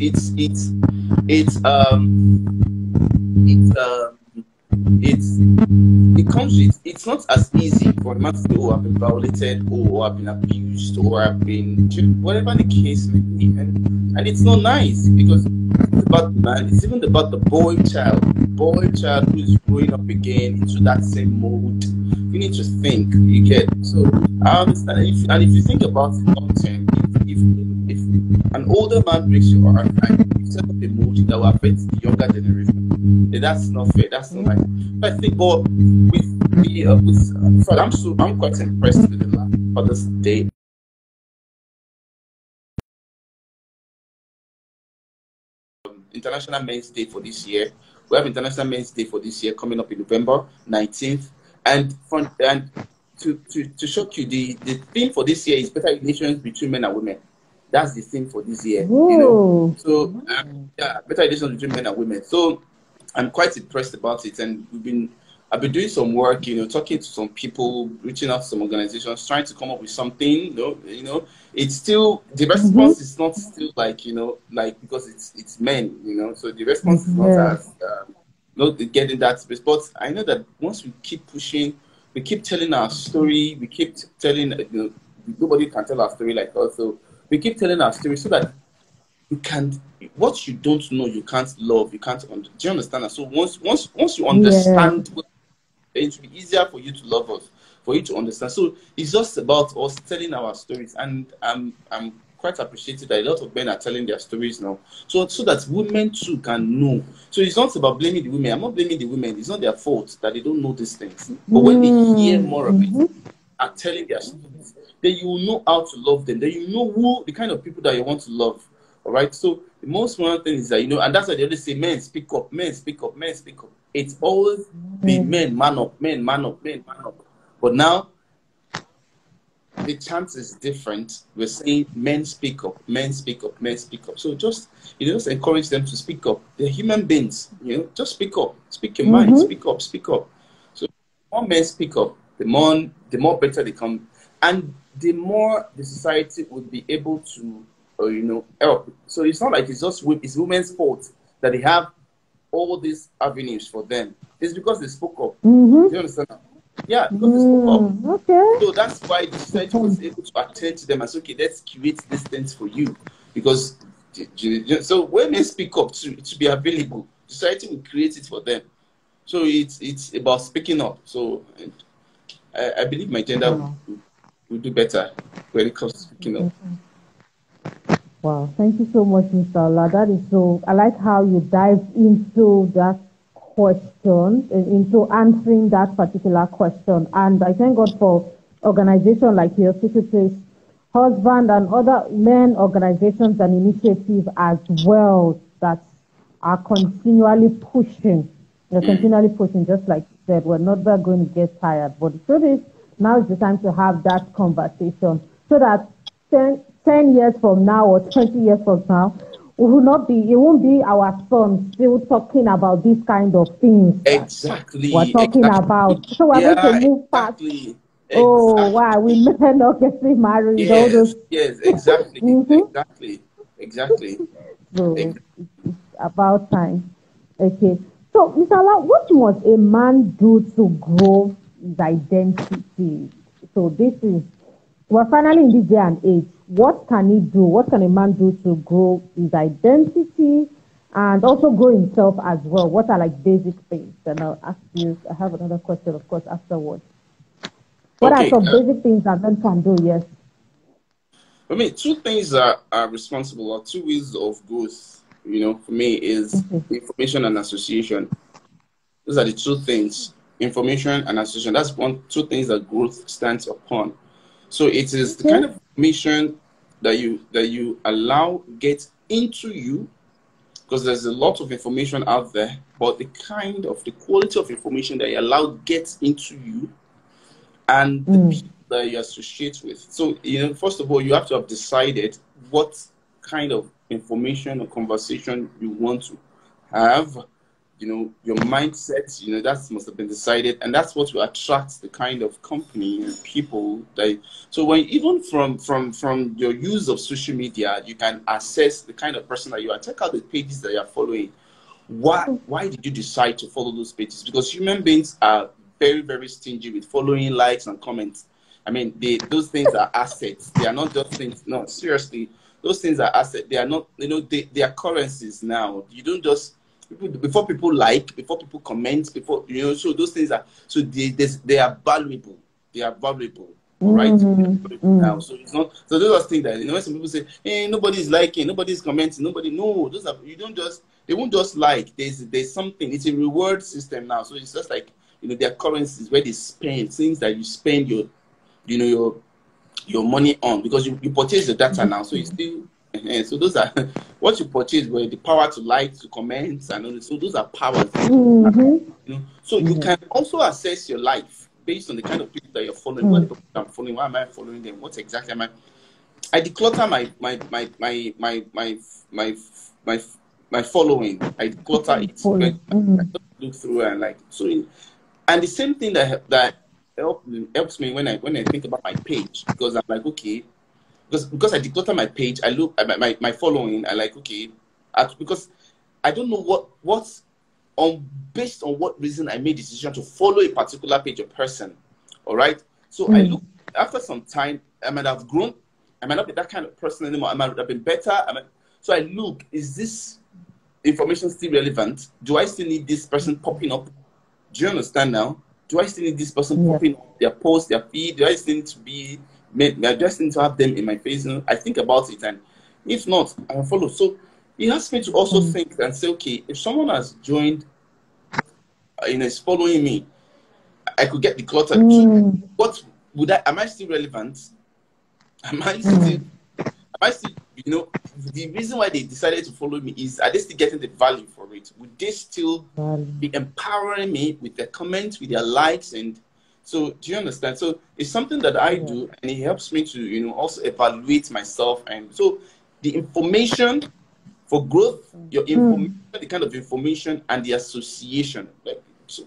not as easy for a man to say, oh, I've been violated, or I've been abused, or I've been whatever the case may be, and it's not nice, because it's about the man, it's even about the boy child who is growing up again into that same mode. You need to think, you get. So I understand, and if you think about it long term, if an older man breaks your heart and you set up a mold that will affect the younger generation, then that's not fair. That's not nice. But I think, but I'm quite impressed with the last Father's Day. International Men's Day for this year. We have International Men's Day for this year coming up in November 19th, and to shock you, the theme for this year is better relations between men and women. That's the theme for this year. Whoa. So better relations between men and women. So I'm quite impressed about it, and I've been doing some work, talking to some people, reaching out to some organizations, trying to come up with something. It's still, the response is not still like because it's men, so the response is not as not getting that response. I know that once we keep pushing, we keep telling our story, we keep telling, nobody can tell our story like us, so we keep telling our story so that you can't, what you don't know, you can't love, you can't do you understand that? So once you understand, it will be easier for you to love us, for you to understand. So it's just about us telling our stories, and I'm quite appreciative that a lot of men are telling their stories now, so that women too can know. So it's not about blaming the women. I'm not blaming the women. It's not their fault that they don't know these things. But when they hear more of it, are telling their stories, then you will know how to love them. Then you know who the kind of people that you want to love. All right. So the most important thing is that, and that's why they always say, men speak up, men speak up, men speak up. It's always been men, man up, men, man up, men, man up. But now the chance is different. We're saying men speak up, men speak up, men speak up. So just encourage them to speak up. They're human beings, just speak up, speak your mind, speak up, speak up. So the more men speak up, the more better they come, and the more the society would be able to help. So it's not like it's women's fault that they have all these avenues for them. It's because they spoke up. Do you understand? Yeah, because they spoke up. Okay. So that's why the society was able to attend to them and say, okay, let's create these things for you. Because so when they speak up to be available, society will create it for them. So it's about speaking up. So I believe my gender will do better when it comes to speaking up. Wow, thank you so much, Mr. Ola. That is so, I like how you dive into that question, into answering that particular question. And I thank God for organizations like your Secret Place Husband and other men organizations and initiatives as well that are continually pushing. They're continually pushing, just like you said, we're not going to get tired. But the truth is, now is the time to have that conversation so that 10 years from now or 20 years from now, it won't be our son still talking about these kind of things Exactly. we're talking about. So we're going to move past. Oh, why we men not getting married? Yes, exactly. Exactly. So it's about time. Okay. So, Mr. Allah, what must a man do to grow his identity? So we're finally in this day and age. What can he do? What can a man do to grow his identity and also grow himself as well. What are like basic things? And I'll ask you. I have another question, of course, afterwards. What are Okay. some basic things that men can do? Yes. For me, two things that are responsible, or two ways of growth, for me is Okay. information and association. Those are the two things, information and association. That's two things that growth stands upon. So it is the Okay. kind of information that you allow get into you, because there's a lot of information out there, but the quality of information that you allow get into you and the Mm. people that you associate with. So, first of all, you have to have decided what kind of information or conversation you want to have. Your mindset, that must have been decided, and that's what will attract the kind of company and people that. So when even from your use of social media, you can assess the kind of person that you are. Check out the pages that you are following. Why did you decide to follow those pages? Because human beings are very, very stingy with following, likes, and comments. I mean, those things are assets. They are not just things. No, seriously, those things are assets. They are not. They are currencies now. You don't just before people like, before people comment, before So those things are they are valuable. They are valuable. All right. Now, Mm. so it's not. So those are things that when some people say, "Hey, nobody's liking, nobody's commenting, nobody." No, those are you don't just. They won't just like. There's something. It's a reward system now. So it's just like their currencies where they spend things that you spend you know your money on, because you purchase the data now. So it's still. So those are what you purchase, where the power to like, to comment, and all this. So those are powers that Mm-hmm. So you Yes. can also assess your life based on the kind of people that you're following. What are the Mm. people I'm following? Why am I following them? What exactly am I declutter my my my following. I declutter it. Follow. When I Mm. just look through and like so. And the same thing that helps me when I think about my page, because I'm like, okay, because I declutter my page, I look at my following. I like, okay, because I don't know what's on based on what reason I made the decision to follow a particular page or person. All right. So I look Mm. after some time, I might have grown. I might not be that kind of person anymore. I might have been better. So I look, is this information still relevant? Do I still need this person popping up? Do you understand now? Do I still need this person Yes. popping up their post, their feed? Do I still need to do I just need to have them in my face? I think about it, and if not, I will follow. So it has me to also Mm. think and say, okay, if someone has joined, is following me, I could get decluttered. Mm. What would I? Am I still relevant? Am I still? Mm. Am I still? The reason why they decided to follow me is, are they still getting the value for it? Would they still Value. be empowering me with their comments, with their likes, and so do you understand? So it's something that I Yes. do, and it helps me to also evaluate myself, and so the information for growth, your information, Mm. the kind of information, and the association. Like, so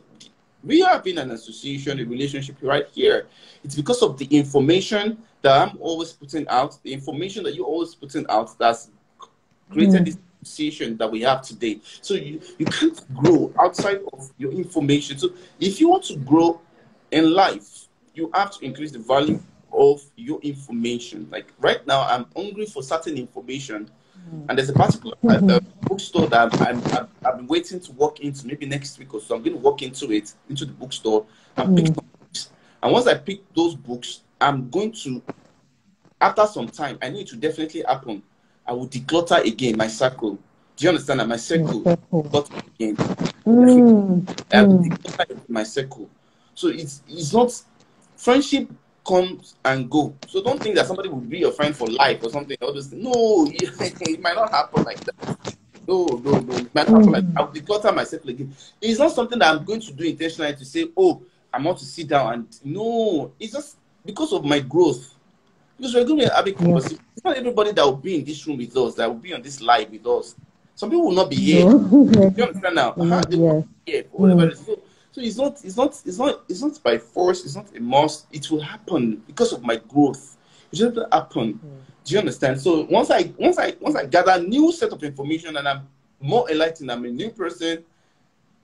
we are in an association, a relationship right here. It's because of the information that I'm always putting out, the information that you're always putting out, that's created this Mm. association that we have today. So you can't grow outside of your information. So if you want to grow in life, you have to increase the value of your information. Like right now, I'm hungry for certain information, and there's a particular bookstore that I've been waiting to walk into, maybe next week or so. I'm going to walk into the bookstore, and pick Mm. some books. And once I pick those books, I'm going to, after some time, I know it will definitely happen. I will declutter again my circle. Do you understand that my Yes. circle Circle. got again? Definitely, Mm. I have to Mm. declutter my circle. So it's not friendship comes and go. So don't think that somebody will be your friend for life or something. All those things. No, it might not happen like that. No, no, no. It might not happen like that. Mm. I'll declutter my circle again. It's not something that I'm going to do intentionally to say, oh, I want to sit down and no. It's just because of my growth. Because we're going to have a Yes. conversation. It's not everybody that will be in this room with us, that will be on this live with us. Some people will not be here. No. Yes. You understand now? Will not They be. will not Yes. be here for whatever Mm. reason. So it's not by force. It's not a must. It will happen because of my growth. It just happen. Do you understand? So once I gather new set of information and I'm more enlightened, I'm a new person,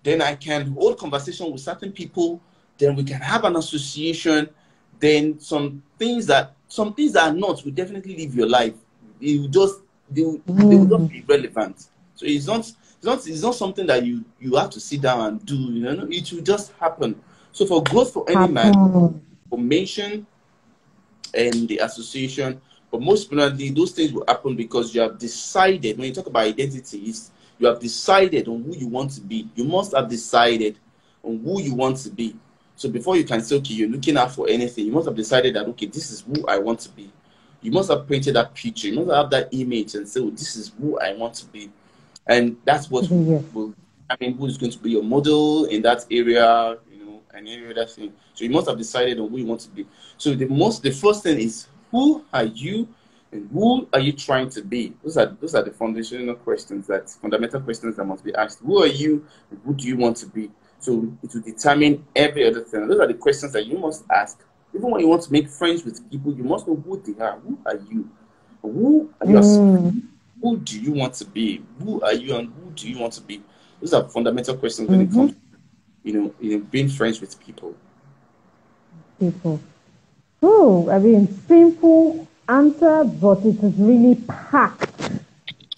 then I can hold conversation with certain people, then we can have an association, then some things that are not will definitely live your life. It will just they will just Mm. be relevant. So it's not It's not something that you have to sit down and do. You know, it will just happen. So for growth for any man, Happen. formation and the association, but most importantly, those things will happen because you have decided. When you talk about identities, you have decided on who you want to be. You must have decided on who you want to be. So before you can say, okay, you're looking out for anything, you must have decided that, okay, this is who I want to be. You must have painted that picture. You must have that image and say, oh, this is who I want to be. And that's what Yes. will, I mean, who is going to be your model in that area, you know, and any other thing. So you must have decided on who you want to be. So the first thing is, who are you and who are you trying to be? Those are the fundamental questions that must be asked. Who are you and who do you want to be? So it will determine every other thing. Those are the questions that you must ask. Even when you want to make friends with people, you must know who they are. Who are you? Who are you? Who do you want to be? Who are you and who do you want to be? Those are fundamental questions when it comes to, being friends with people. People. Oh, I mean, simple answer, but it is really packed.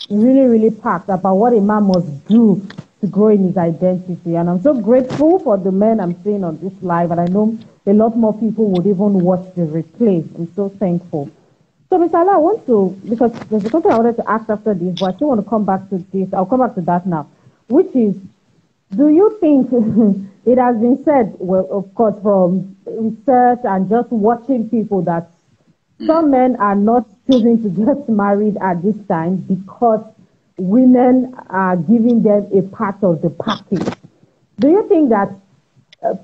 Really, really packed about what a man must do to grow in his identity. And I'm so grateful for the men I'm seeing on this live. And I know a lot more people would even watch the replay. I'm so thankful. So, Mr. Allah, I want to, because there's something I wanted to ask after this, but I still want to come back to this. I'll come back to that now, which is, do you think it has been said, well, of course, from research and just watching people, that some men are not choosing to get married at this time because women are giving them a part of the package? Do you think that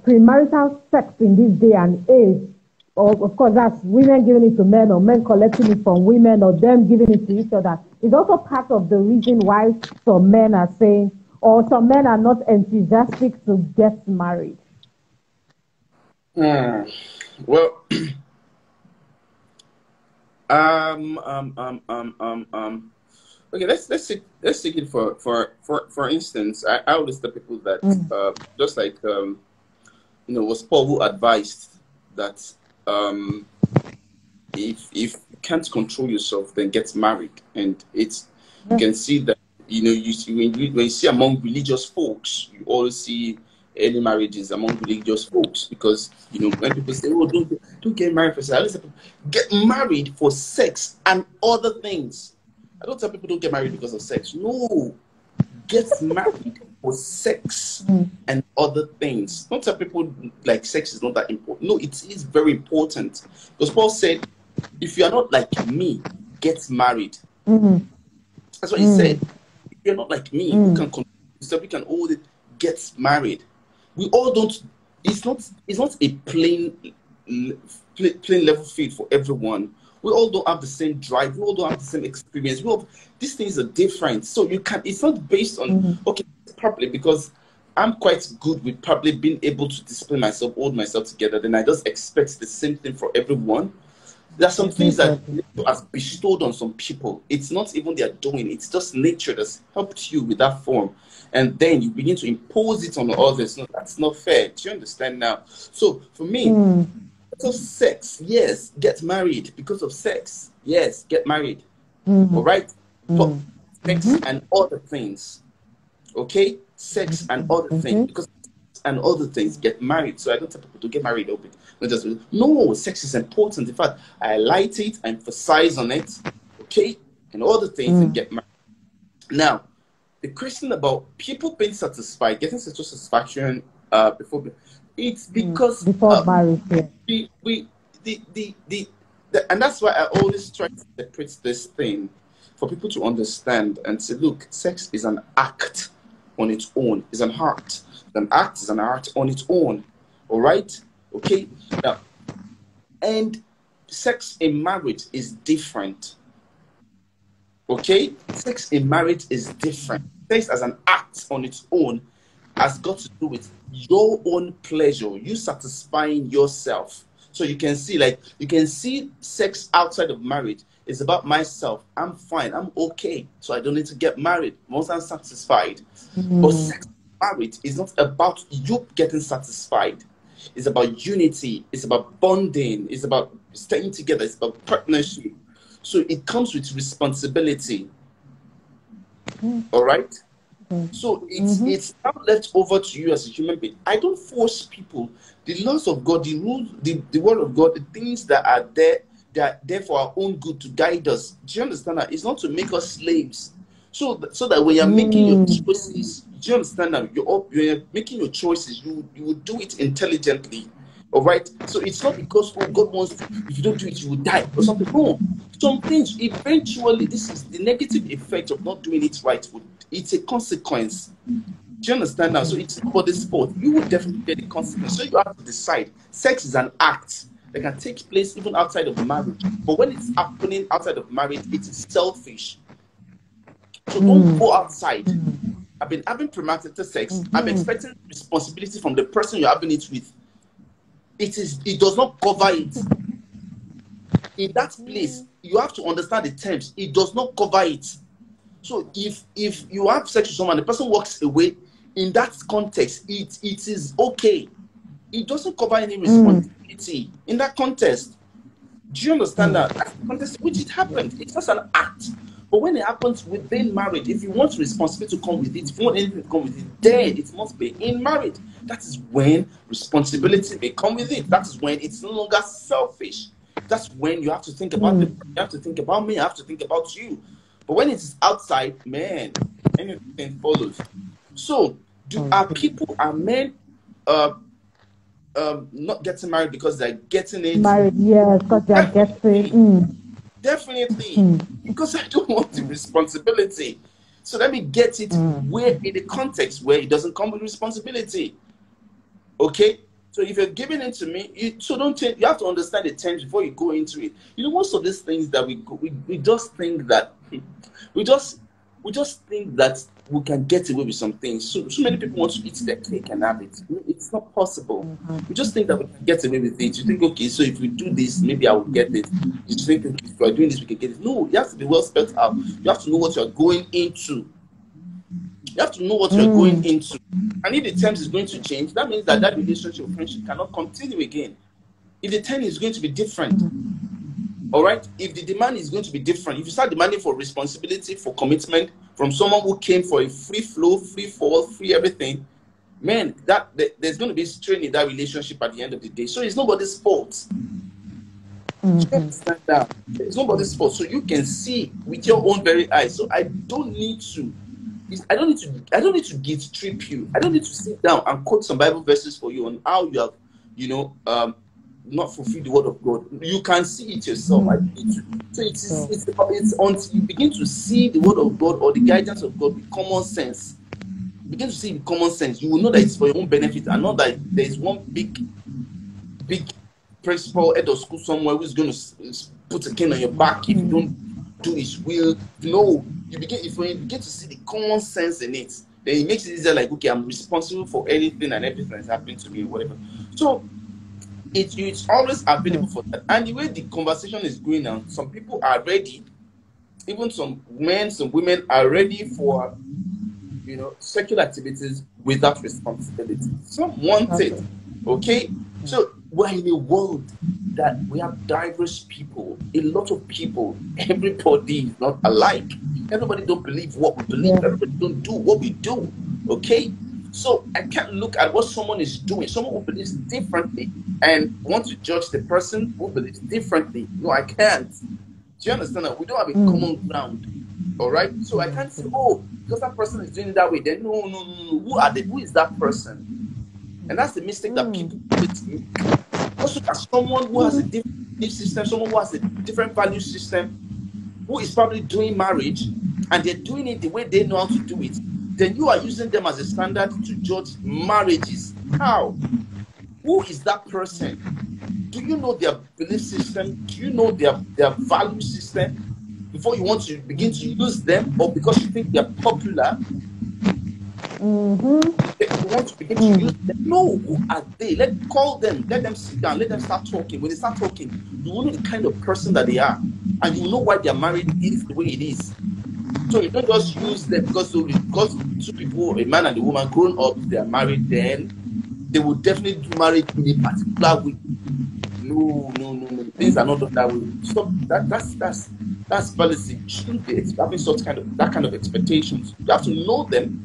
premarital sex in this day and age, or of course that's women giving it to men or men collecting it from women or them giving it to each other, is also part of the reason why some men are saying, or some men are not enthusiastic to get married? Well, okay, let's take it for instance. I always tell people that just like was Paul who advised that if you can't control yourself, then get married. And you can see that you see when you see among religious folks, you always see early marriages among religious folks, because when people say, oh, don't get married for sex, I always tell people, get married for sex and other things. I don't tell people don't get married because of sex. No, get married for sex and other things. Don't tell people like sex is not that important. No, it is very important, because Paul said, if you are not like me, get married. That's what he said. If you're not like me, who can control yourself, we can all get married. We all don't. It's not a plain level field for everyone. We all don't have the same drive. We all don't have the same experience. These things are different. So you can. It's not based on okay, probably because I'm quite good with probably being able to discipline myself, hold myself together. Then I just expect the same thing for everyone. There are some things that nature has bestowed on some people. It's not even their doing. It's just nature that's helped you with that form. And then you begin to impose it on others. No, that's not fair. Do you understand now? So for me, because of sex, yes, get married. Because of sex, yes, get married. All right? But sex and other things. Okay? Sex and other things. Because and other things, get married. So I don't tell people to get married. No, sex is important. In fact, I highlight it, I emphasize on it, okay, and other things, and get married. Now, the question about people being satisfied, getting sexual satisfaction before, it's because before marriage, and that's why I always try to separate this thing for people to understand and say, look, sex is an act on its own. It's an art. An act is an art on its own. All right? Okay? Now, and sex in marriage is different. Okay? Sex in marriage is different. Sex as an act on its own has got to do with your own pleasure, you satisfying yourself. So you can see sex outside of marriage is about myself. I'm fine. I'm okay. So I don't need to get married once I'm satisfied. But sex marriage is not about you getting satisfied. It's about unity. It's about bonding. It's about staying together. It's about partnership. So it comes with responsibility. All right? So it's now left over to you as a human being. I don't force people. The laws of God, the rules, the word of God, the things that are there, they are there for our own good to guide us. Do you understand that? It's not to make us slaves. So that when you're making your choices, do you understand that you're making your choices, you will do it intelligently. All right. So it's not because God wants to, if you don't do it, you will die or something. No. Some things eventually, this is the negative effect of not doing it right. It's a consequence. Do you understand now? So it's nobody's fault. You will definitely get the consequence. So you have to decide. Sex is an act that can take place even outside of marriage. But when it's happening outside of marriage, it is selfish. So don't go outside. I've been having premarital sex. I'm expecting responsibility from the person you're having it with. It does not cover it. In that place, you have to understand the terms. It does not cover it. So if you have sex with someone, the person walks away, in that context, it is okay. It doesn't cover any responsibility in that context. Do you understand that? That's the context in which it happened. It's just an act. But when it happens within marriage, if you want responsibility to come with it, if you want anything to come with it, then it must be in marriage. That is when responsibility may come with it. That is when it's no longer selfish. That's when you have to think about you have to think about me, I have to think about you. But when it is outside, man, anything follows. So, are men not getting married because they're getting it? Married, yes, because they are getting. Definitely. Because I don't want the responsibility. So let me get it where in the context where it doesn't come with responsibility. Okay? So if you're giving it to me, you have to understand the terms before you go into it. You know, most of these things that we just think that we just think that we can get away with some things. So many people want to eat their cake and have it. It's not possible. We just think that we can get away with it. You think, okay, so if we do this, maybe I will get it. You think if we are doing this, we can get it. No, you have to be well spelled out. You have to know what you are going into. You have to know what you are going into. And if the terms is going to change, that means that relationship or friendship cannot continue again. If the term is going to be different, all right? If the demand is going to be different, if you start demanding for responsibility, for commitment from someone who came for a free flow, free fall, free everything, man, there's going to be strain in that relationship at the end of the day. So it's nobody's fault. Understand that? It's nobody's fault. So you can see with your own very eyes. So I don't need to guilt trip you. I don't need to sit down and quote some Bible verses for you on how you have, not fulfilled the word of God. You can see it yourself. I need to. So it's until you begin to see the word of God or the guidance of God with common sense. Begin to see with common sense. You will know that it's for your own benefit and not that there is one big principal head of school somewhere who's going to put a cane on your back if you don't do his will. No, if you begin to see the common sense in it, then it makes it easier. Like, okay, I'm responsible for anything and everything that's happening to me, or whatever. So it's always available for that. And the way the conversation is going now, some people are ready, even some men, some women are ready for sexual activities without responsibility. Some want it. Okay? So we're in a world that we have diverse people, a lot of people. Everybody is not alike. Everybody don't believe what we believe. Everybody don't do what we do. Okay? So I can't look at what someone is doing. Someone who believes differently and want to judge the person who believes differently. No, I can't. Do you understand that? We don't have a common ground. All right? So I can't say, oh, because that person is doing it that way, then no. Who is that person? And that's the mistake that people make. Also, as someone who has a different belief system, someone who has a different value system, who is probably doing marriage, and they're doing it the way they know how to do it, then you are using them as a standard to judge marriages. How? Who is that person? Do you know their belief system? Do you know their value system before you want to begin to use them, or because you think they're popular? You want to begin to use them? No, who are they? Call them, let them sit down, let them start talking. When they start talking, you will know the kind of person that they are, and you will know why their marriage is the way it is. So you don't just use them because two people, a man and a woman, grown up, they are married, then they will definitely do marriage in a particular way. No. Things are not done that way. Stop. That's fallacy. You shouldn't be having that kind of expectations. You have to know them,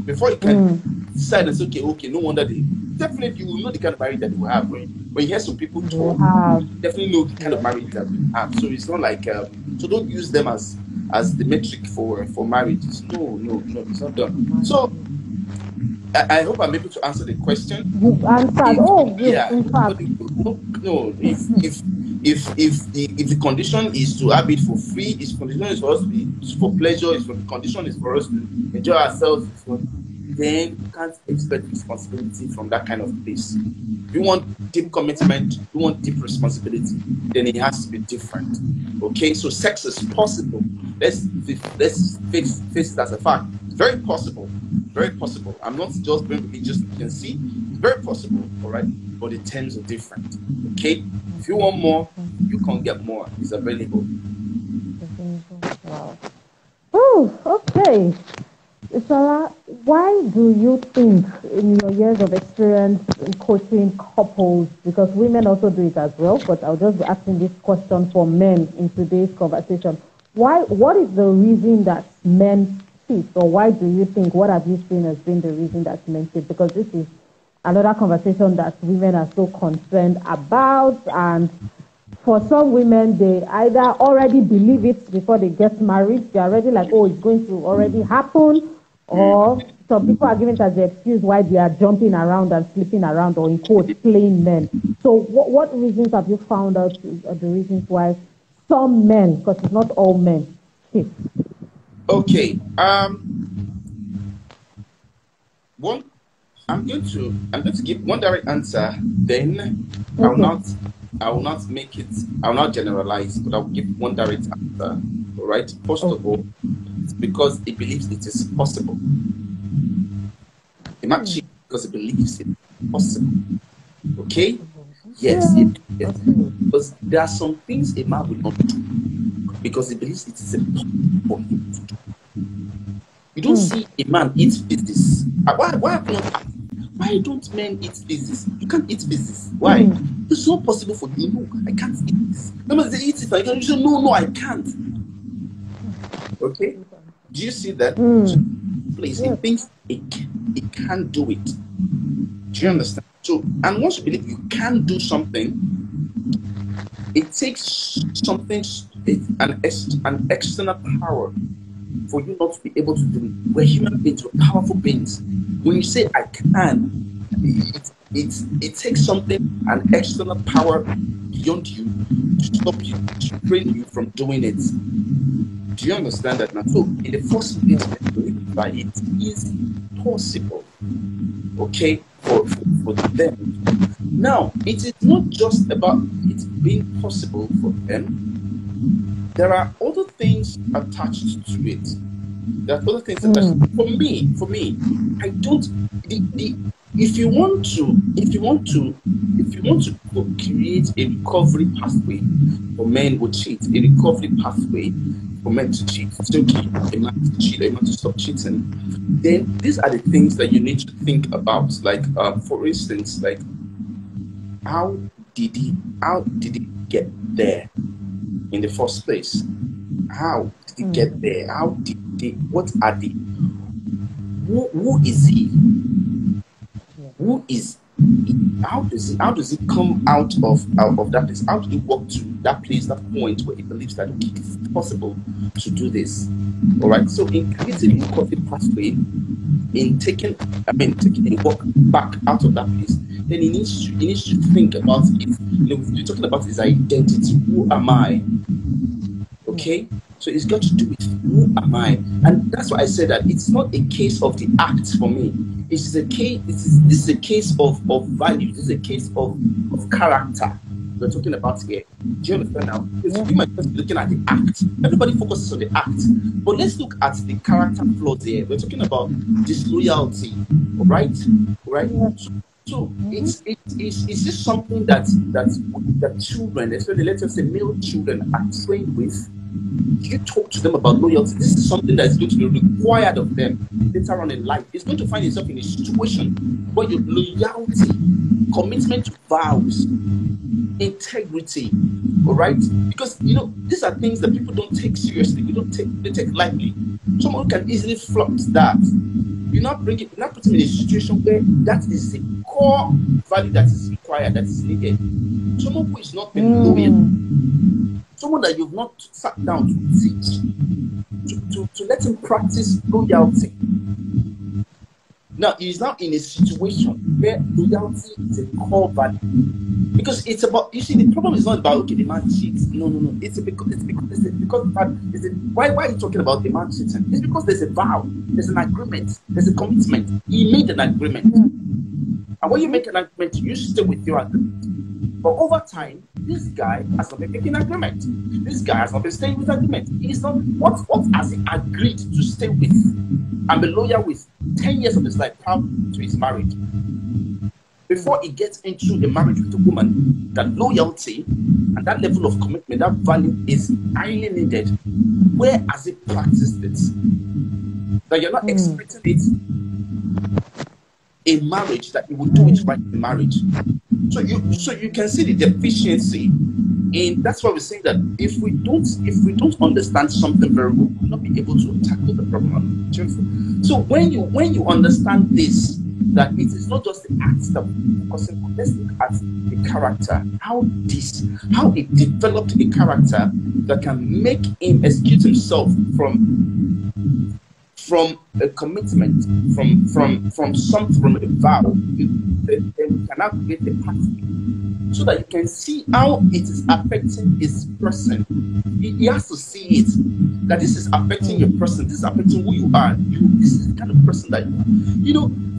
before you can decide and say, okay, no wonder they definitely you will know the kind of marriage that they will have. When you hear some people They talk, have. definitely know the kind of marriage that we have. So it's not like so don't use them as the metric for marriages. No, it's not done. So I hope I'm able to answer the question. You've answered. If Oh, yes, yeah, in fact. no, if the condition is to have it for free, if the condition is for us to be for pleasure, if the condition is for us to enjoy ourselves, then you can't expect responsibility from that kind of place. If you want deep commitment, you want deep responsibility, then it has to be different. Okay, so sex is possible. Let's face it as a fact. It's very possible. Very possible. I'm not just being religious. You can see it's very possible, all right? But the terms are different. Okay? If you want more, you can't get more. It's available. Wow. Oh, okay. Isala, why do you think, in your years of experience in coaching couples, because women also do it as well, but I'll just be asking this question for men in today's conversation. What is the reason that men cheat, or why do you think, what have you seen as being the reason that men cheat? Because this is another conversation that women are so concerned about, and for some women, they either already believe it before they get married. They're already like, oh, it's going to already happen. Or some people are giving it as the excuse why they are jumping around and sleeping around, or in quotes, playing men. So what reasons have you found out are the reasons why some men, because it's not all men, cheat? Okay. I'm going to give one direct answer, then I will not generalize, but I will give one direct answer. All right. First of all, it's because it believes it is possible. It might cheat because it believes it is possible. Okay? Yes, because there are some things a man will not do because he believes it is impossible for him to do. You don't see a man eat business. Why don't men eat business? You can't eat business. Why? It's not possible for you. No, I can't eat this. No, they eat it. I can't. You say, no, I can't. Okay? Do you see that? Please, he thinks it can't do it. Do you understand? So, and once you believe you can do something, it takes something, an external power for you not to be able to do it. We're human beings, we're powerful beings. When you say I can, it takes something, an external power beyond you to stop you, to train you from doing it. Do you understand that now? So in the first place, that it is possible, okay, for them. Now, it is not just about it being possible for them. There are other things attached to it. There are other things attached. For me, I don't. If you want to create a recovery pathway for men who cheat, a recovery pathway for men to cheat, it's okay, a man to cheat, a man to stop cheating, then these are the things that you need to think about. Like, for instance, like how did he get there in the first place? How did he get there? Who is he? Who is he? How does he come out of that place? How did he walk to that place, that point where he believes that okay, it's possible to do this? All right. So in creating a recovery pathway, in taking a walk back out of that place, then he needs to think about it. We're talking about his identity. Who am I? Okay, so it's got to do with who am I, and that's why I said that it's not a case of the act for me. This is a case of values. This is a case of character we're talking about here. Do you understand now? Because we might just be looking at the act. Everybody focuses on the act, but let's look at the character flaws here. We're talking about disloyalty, all right? So it's just something that children, especially let's just say male children, are trained with. You talk to them about loyalty. This is something that is going to be required of them later on in life. It's going to find itself in a situation where your loyalty, commitment to vows, integrity, All right, because these are things that people don't take seriously. They take lightly. Someone can easily flaunt that. You not put him in a situation where that is the core value that is required, that is needed. Someone who is not been loyal, someone that you've not sat down to teach, to let him practice loyalty. Now he is now in a situation where loyalty is a core value. Because it's about, the problem is not about, okay, the man cheats. No. Why are you talking about the man cheating? It's because there's a vow, there's an agreement, there's a commitment. He made an agreement. And when you make an agreement, you stay with your agreement. But over time, this guy has not been making agreement. This guy has not been staying with agreement. He's not, what has he agreed to stay with and be loyal with 10 years of his life prior to his marriage? Before he gets into a marriage with a woman, that loyalty and that level of commitment, that value is highly needed. Where has he practiced it? That you're not expecting it in marriage, that he will do it right in marriage. So you can see the deficiency, and that's why we're saying that if we don't understand something very well, we'll not be able to tackle the problem. So when you understand this, that it is not just the acts that we're focusing on. Let's look at the character. How he developed a character that can make him execute himself from a commitment, from a vow. Then we can now create the pattern, so that you can see how it is affecting his person. He has to see it, that this is affecting your person, this is affecting who you are. This is the kind of person that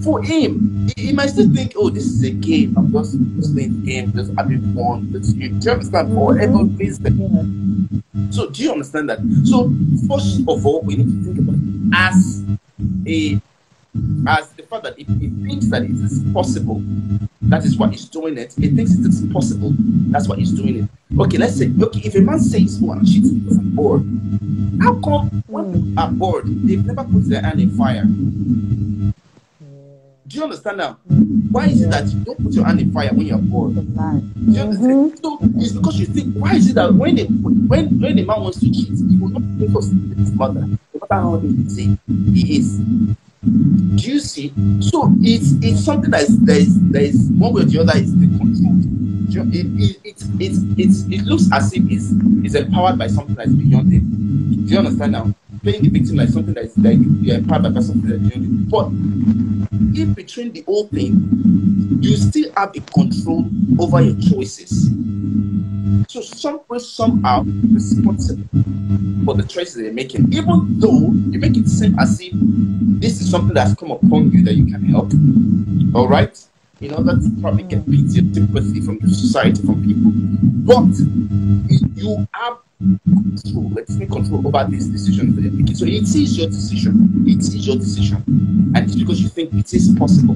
for him, he might still think, oh, this is a game. I'm just playing the game, just having fun. Do you understand? For whatever reason. So do you understand that? So first of all, we need to think about it as the fact that if he thinks that it is possible, that is what he's doing it. He thinks it is possible, that's what he's doing it. Okay, let's say, if a man says, oh, I'm cheating because I'm bored, how come when people are bored, they've never put their hand in fire? Do you understand now? Why is it that you don't put your hand in fire when you're bored? Do you understand? So it's because you think, why is it that when a man wants to cheat, he will not think of his mother, no matter how he is. Do you see? So it's something that is one way or the other is still controlled. It looks as if it's empowered by something that's beyond him. Do you understand now? Playing the victim like something that is like you're empowered by something that's beyond him. But in between the whole thing, you still have a control over your choices. So somehow responsible for the choices they're making, even though you make it seem as if this is something that's come upon you that you can help. All right, in order to probably get pity and sympathy from the society, from people, but you have control. Let's take control over this decision that you're making. So it is your decision. It is your decision, and it's because you think it is possible.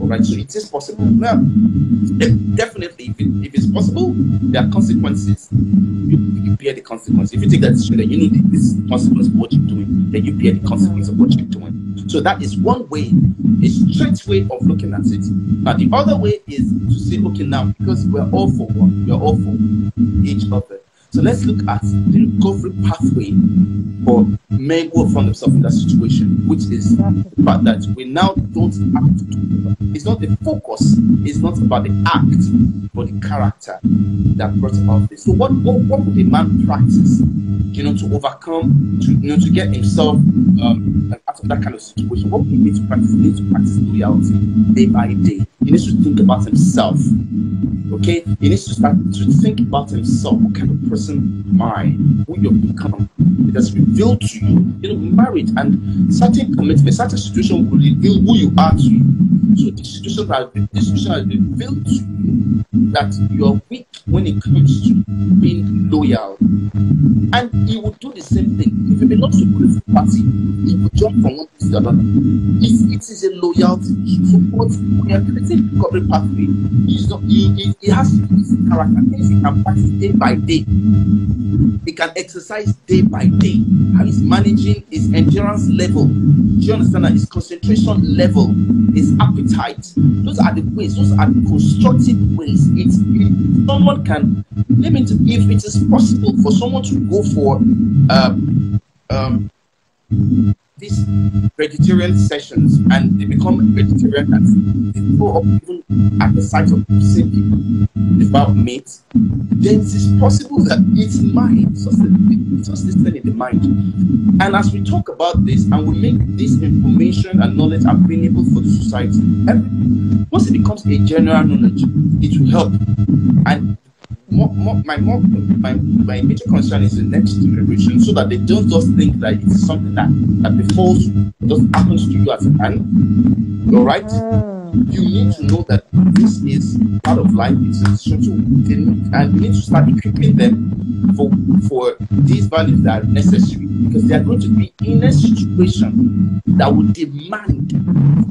All right, so it is possible. Now, definitely, if it's possible, there are consequences. You bear the consequence. If you take that decision, then you know this is the consequence of what you're doing. Then you bear the consequence of what you're doing. So that is one way, a straight way of looking at it. Now, the other way is to say, okay, now because we're all for one, we're all for each other. So let's look at the recovery pathway for men who have found themselves in that situation, which is the fact that we now don't have to do it. It's not the focus, it's not about the act, but the character that brought about this. So what would a man practice, to overcome, to get himself out of that kind of situation? What would he need to practice? He needs to practice loyalty day by day. He needs to think about himself. Okay, he needs to start to think about himself. What kind of person am I? Who you've become? It has revealed to you, marriage and certain commitment, certain situation will reveal who you are to you. So the situation has revealed to you that you are weak when it comes to being loyal. And he will do the same thing. If he belongs to a political party, he will jump from one place to another. It is a loyalty issue. So when you are creating a recovery pathway, he has to do his character, things he can practice day by day. He can exercise day by day. How he's managing his endurance level. Do you understand that? His concentration level, his appetite. Those are the ways, those are the constructive ways. Someone can let me if it is possible for someone to go for um, these vegetarian sessions and they become vegetarian and they grow up even at the sight of seeing people without meat, then it is possible that it's mind, it's just this thing in the mind. And as we talk about this and we make this information and knowledge available for the society, once it becomes a general knowledge, it will help. And my major concern is the next generation, so that they don't just think that it's something that befalls, just happens to you as a man. All right, you need to know that this is part of life. It's essential, and you need to start equipping them for these values that are necessary, because they are going to be in a situation that will demand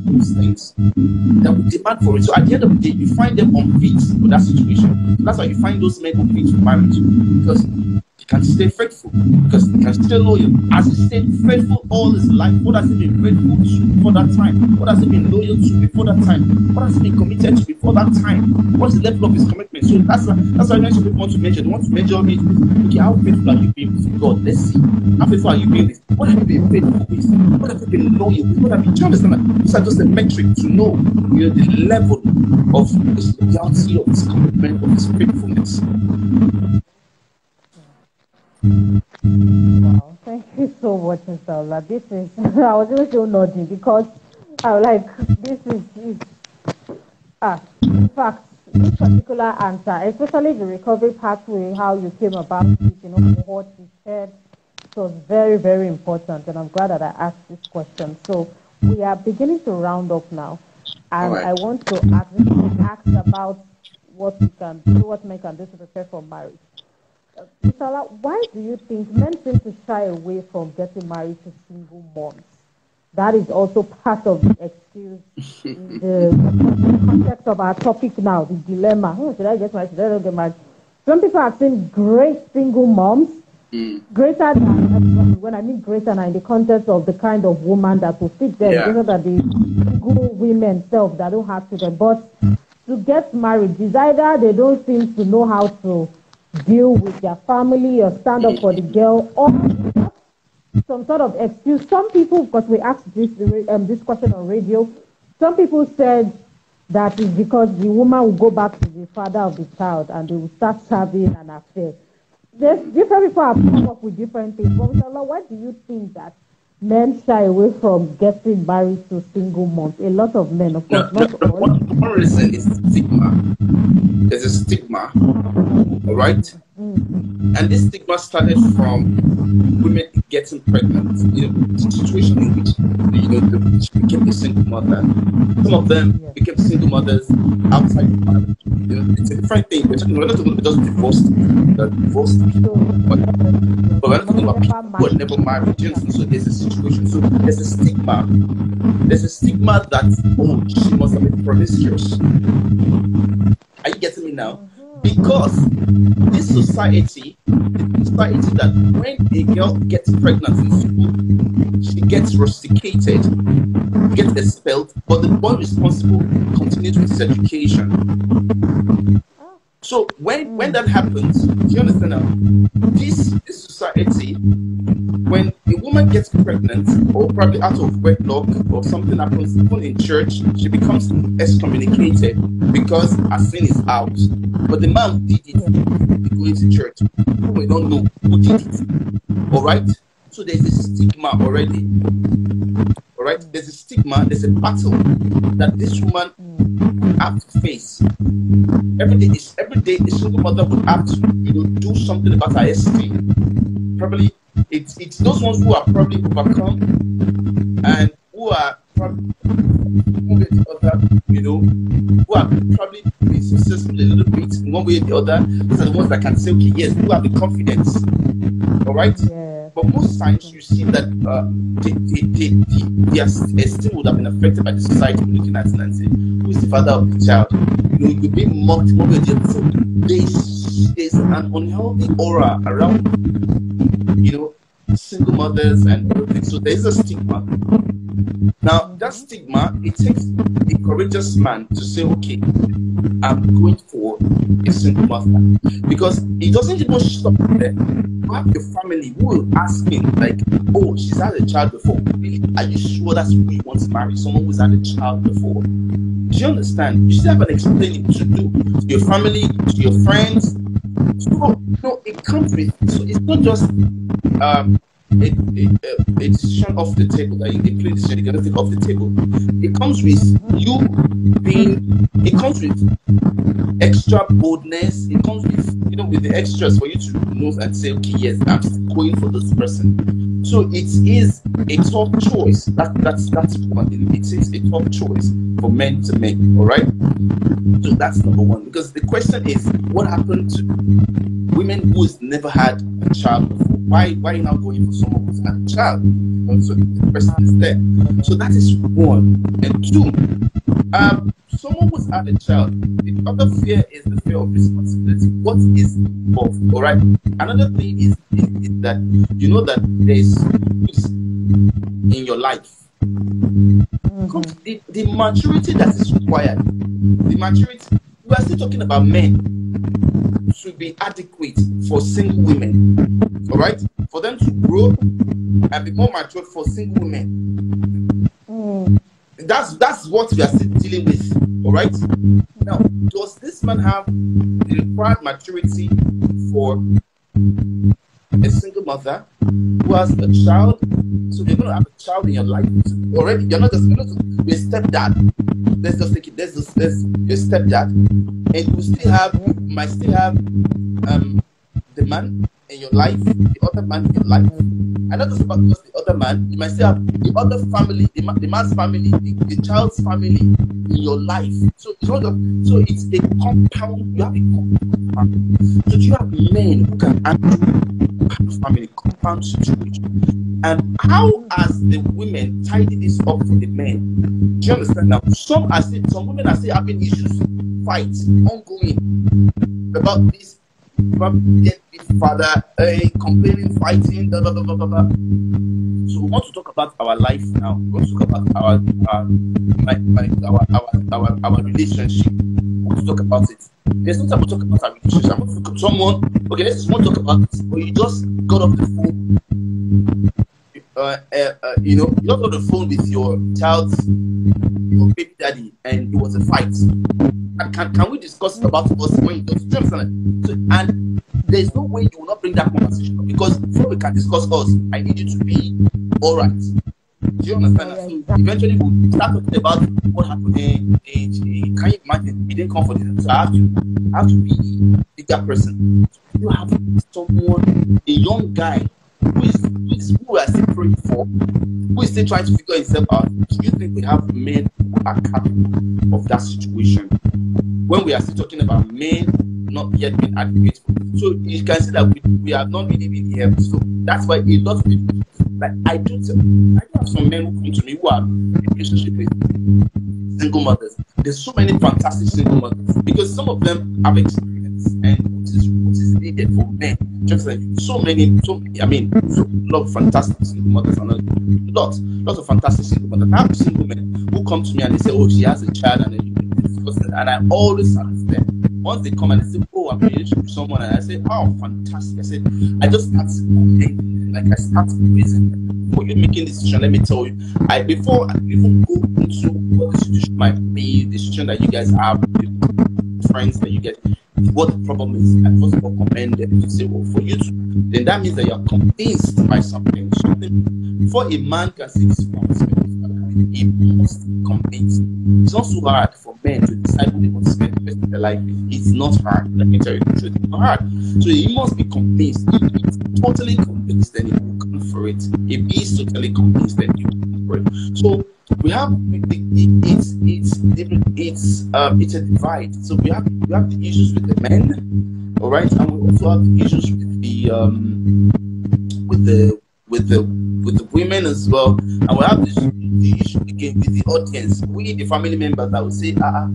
those things, that will demand for it. So at the end of the day, you find them unfit for that situation. That's why you find those men unfit for marriage, because they can stay faithful, because they can stay loyal. As he stayed faithful all his life, what has he been faithful to before that time? What has he been loyal to before that time? What has he been committed to before that time? What's the level of his commitment? So that's why many people want to measure. They want to measure it. Okay, how faithful are you being with God? Let's see. How faithful are you being with? What have you been faithful with? What have you been loyal with? What have you? Do you understand that? These are just a metric to know, the level of his loyalty, of his commitment, of his faithfulness. Wow, thank you so much, Mr. Ola. This is, I was even still nodding because I was like, this is in fact, this particular answer, especially the recovery pathway, how you came about it, what you said, it was very, very important, and I'm glad that I asked this question. So we are beginning to round up now, and Right. I want to ask about what we can do, what men can do to prepare for marriage. Mr. Ola, why do you think men seem to shy away from getting married to single moms? That is also part of the excuse in the context of our topic now, the dilemma. Should I get married? Should I not get married? Some people have seen great single moms, greater than, when I mean greater, in the context of the kind of woman that will fit them, greater than the single women self that don't have children. But to get married is either they don't seem to know how to deal with their family or stand up for the girl, or some sort of excuse. Some people, because we asked this question on radio, some people said that is because the woman will go back to the father of the child and they will start having an affair. There's different people have come up with different things. But why do you think that men shy away from getting married to single moms? A lot of men, of course, not all. One reason is stigma. There's a stigma, all right? And this stigma started from women getting pregnant. Situation in which she became a single mother. Some of them became single mothers outside the marriage. It's a different thing. We're not talking about just divorced people, but we're not talking about people who are never married. So there's a situation. So there's a stigma. There's a stigma that she must have been promiscuous. Are you getting me now? Because this society that when a girl gets pregnant in school, she gets rusticated, gets expelled, but the one responsible continues with his education. So when that happens, do you understand now? This society, when a woman gets pregnant, or probably out of wedlock, or something happens, even in church, she becomes excommunicated because her sin is out. But the man who did it, going to church, we don't know who did it. All right? So there's a stigma already. All right? There's a stigma, there's a battle that this woman will have to face. Every day, a single mother would have to, do something about her esteem. Probably, it's those ones who are probably overcome and who are probably one way or the other, who are probably been successful a little bit in one way or the other. These are the ones that can say, okay, yes, who have the confidence. All right? Yeah. But most times you see that their esteem would have been affected by the society looking at it and saying, who is the father of the child? You're being mocked, so there's an unhealthy aura around, single mothers and everything. So there's a stigma. Now, that stigma, it takes a courageous man to say, okay, going for a single mother, because it doesn't even stop there. You have your family who will ask me like, oh, she's had a child before. Really? Are you sure that's who you want to marry? Someone who's had a child before? Do you understand? You still have an explaining to do to your family, to your friends. So no, it comes with. So it's not just a decision off the table that you play decision you cannot take off the table. It comes with you being. It comes with extra boldness. It comes with, you know, with the extras for you to move and say, okay, yes, I'm still going for this person. So it is a tough choice. That's one thing. It is a tough choice for men to make. All right. So that's number one. Because the question is, what happened to women who's never had a child before? Why are you now going for someone who's had a child? And so the question is there. So that is one. And two, someone who's had a child, the other fear is the fear of responsibility. What is involved? All right. Another thing is that you know that there is in your life. The maturity that is required, the maturity, we are still talking about men, should be adequate for single women. All right, for them to grow and be more mature for single women. That's what we are still dealing with. All right. Now, does this man have the required maturity for a single mother who has a child? So you're gonna have a child in your life already. You're not just a stepdad. Let's just take it. There's your stepdad, and you might still have the man in your life, the other man in your life. And not just about just the other man, you might still have the other family, the man's family, the child's family in your life. So it's not so it's a compound. You have a compound. So you have men who can handle family compound situation. And how has the women tidied this up for the men? Do you understand now? Some women are still having issues, fights ongoing about this. Father, complaining, fighting, blah, blah, blah, blah, blah. So we want to talk about our life now. We want to talk about our relationship. We want to talk about it. There's no time to talk about our relationship. I want to look at someone. Okay, let's just want to talk about it. Or you just got off the phone. You got off the phone with your baby daddy, and it was a fight. And can we discuss about us when you don't understand? So, and there's no way you will not bring that conversation up, because before we can discuss us, I need you to be all right. Do you understand? So eventually we'll start talking about what happened. Can you imagine? He didn't come for this, so I have to be a bigger person. You have someone, a young guy who are still praying for, who is still trying to figure himself out. Do you think we have men who are capable of that situation? When we are still talking about men not yet being adequate. So you can see that we have not really been helped. So that's why a lot of people, like I do have some men who come to me who are in a relationship with single mothers. There's so many fantastic single mothers, because some of them have experience and what is needed for men. Just like so many, I mean, so a lot of fantastic single mothers, and lots of fantastic single mothers. I have single men who come to me and they say, oh, she has a child, and then and I always ask them. Once they come and they say, oh, I'm in a relationship with someone, and I say, oh, fantastic. I said, I just start I start praising. Before you're making this decision, let me tell you, before I even go into what the situation might be, the situation that you guys have, the friends that you get, what the problem is, I first of all commend them to say, well, for you to, then that means that you're convinced by something. Before a man can see this perspective, he must be convinced. It's not so hard for men to decide what they want to spend the rest of their life with. It's not hard. Let me tell you the truth. It's not hard. So he must be convinced. If he's totally convinced, then he will come for it. If he's totally convinced, then he will come for it. So we have it's a divide. So we have the issues with the men, all right, and we also have the issues with the women as well, and we have the issue again with the audience. We, the family members, that will say, are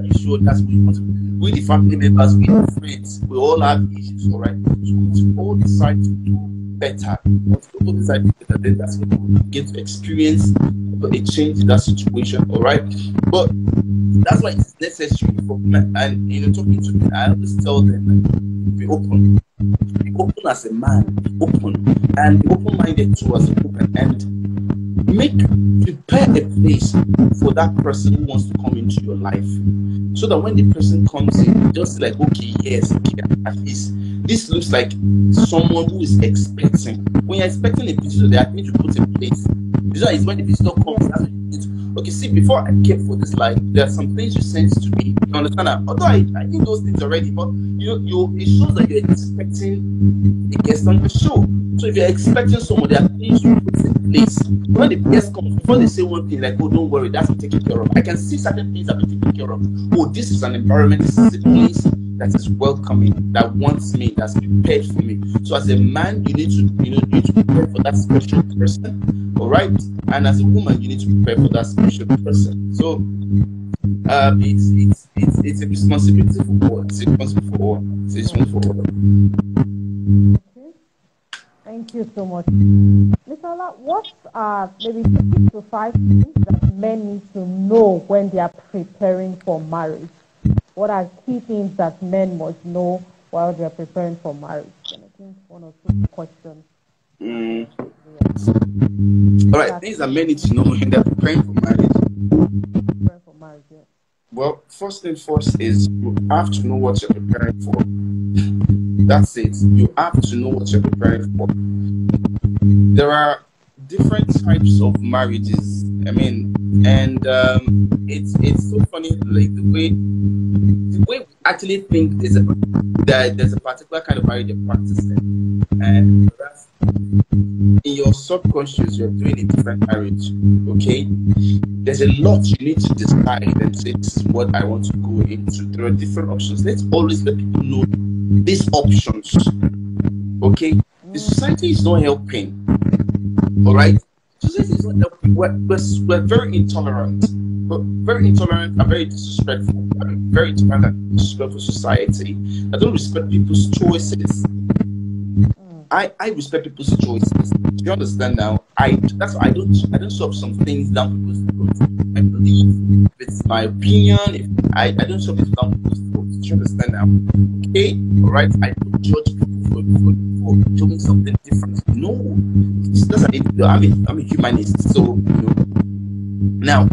you sure that's what you want to do? We, the family members, we the friends, we all have issues, all right. So we all decide to do better, wants to open this idea better, then that's when you begin to experience a change in that situation. All right, but that's why it's necessary for men. And talking to men, I always tell them, like, be open. Be open as a man, be open, and be open-minded too as a woman, and prepare a place for that person who wants to come into your life, so that when the person comes in, just like, okay, yes, okay, at least this looks like someone who is expecting. When you're expecting a visitor, they are going to put in place. Is when the visitor comes, that's when you need, okay, see, before I came for this life, there are some things you sent to me. You understand that? Although I knew those things already, but it shows that you're expecting a guest on the show. So if you're expecting someone, there are things you put in place. When the guest comes, before they say one thing like, oh, don't worry, that's been taken care of. I can see certain things have been taken care of. Oh, this is an environment, this is a place that is welcoming, that wants me, that's prepared for me. So as a man, you need to prepare for that special person, all right? And as a woman, you need to prepare for that special person. So it's a responsibility for all. It's a responsibility for all. It's a responsibility for all. Okay. Thank you so much. Mr. Ola, what are maybe 2 to 5 things that men need to know when they are preparing for marriage? What are key things that men must know while they are preparing for marriage? And I think 1 or 2 questions. All right, things that men need to know when they're preparing for marriage. Preparing for marriage, yeah. Well, first thing first is you have to know what you're preparing for. That's it. You have to know what you're preparing for. There are different types of marriages. I mean, and it's so funny, like the way we actually think that there's a particular kind of marriage you're practicing, and that's in your subconscious you're doing a different marriage. Okay, there's a lot you need to decide and say, this is what I want to go into. There are different options. Let's always let people know these options. Okay, the society is not helping. All right, society is not helping. We're very intolerant. But very intolerant and very disrespectful. I mean, very intolerant and disrespectful society. I don't respect people's choices. I respect people's choices. Do you understand now? That's why I don't shove some things down people's throats. I believe if it's my opinion, I don't shove it down people's throats. Do you understand now? Okay, all right. I don't judge people for doing something different. No, that's an individual. I'm a humanist, so now.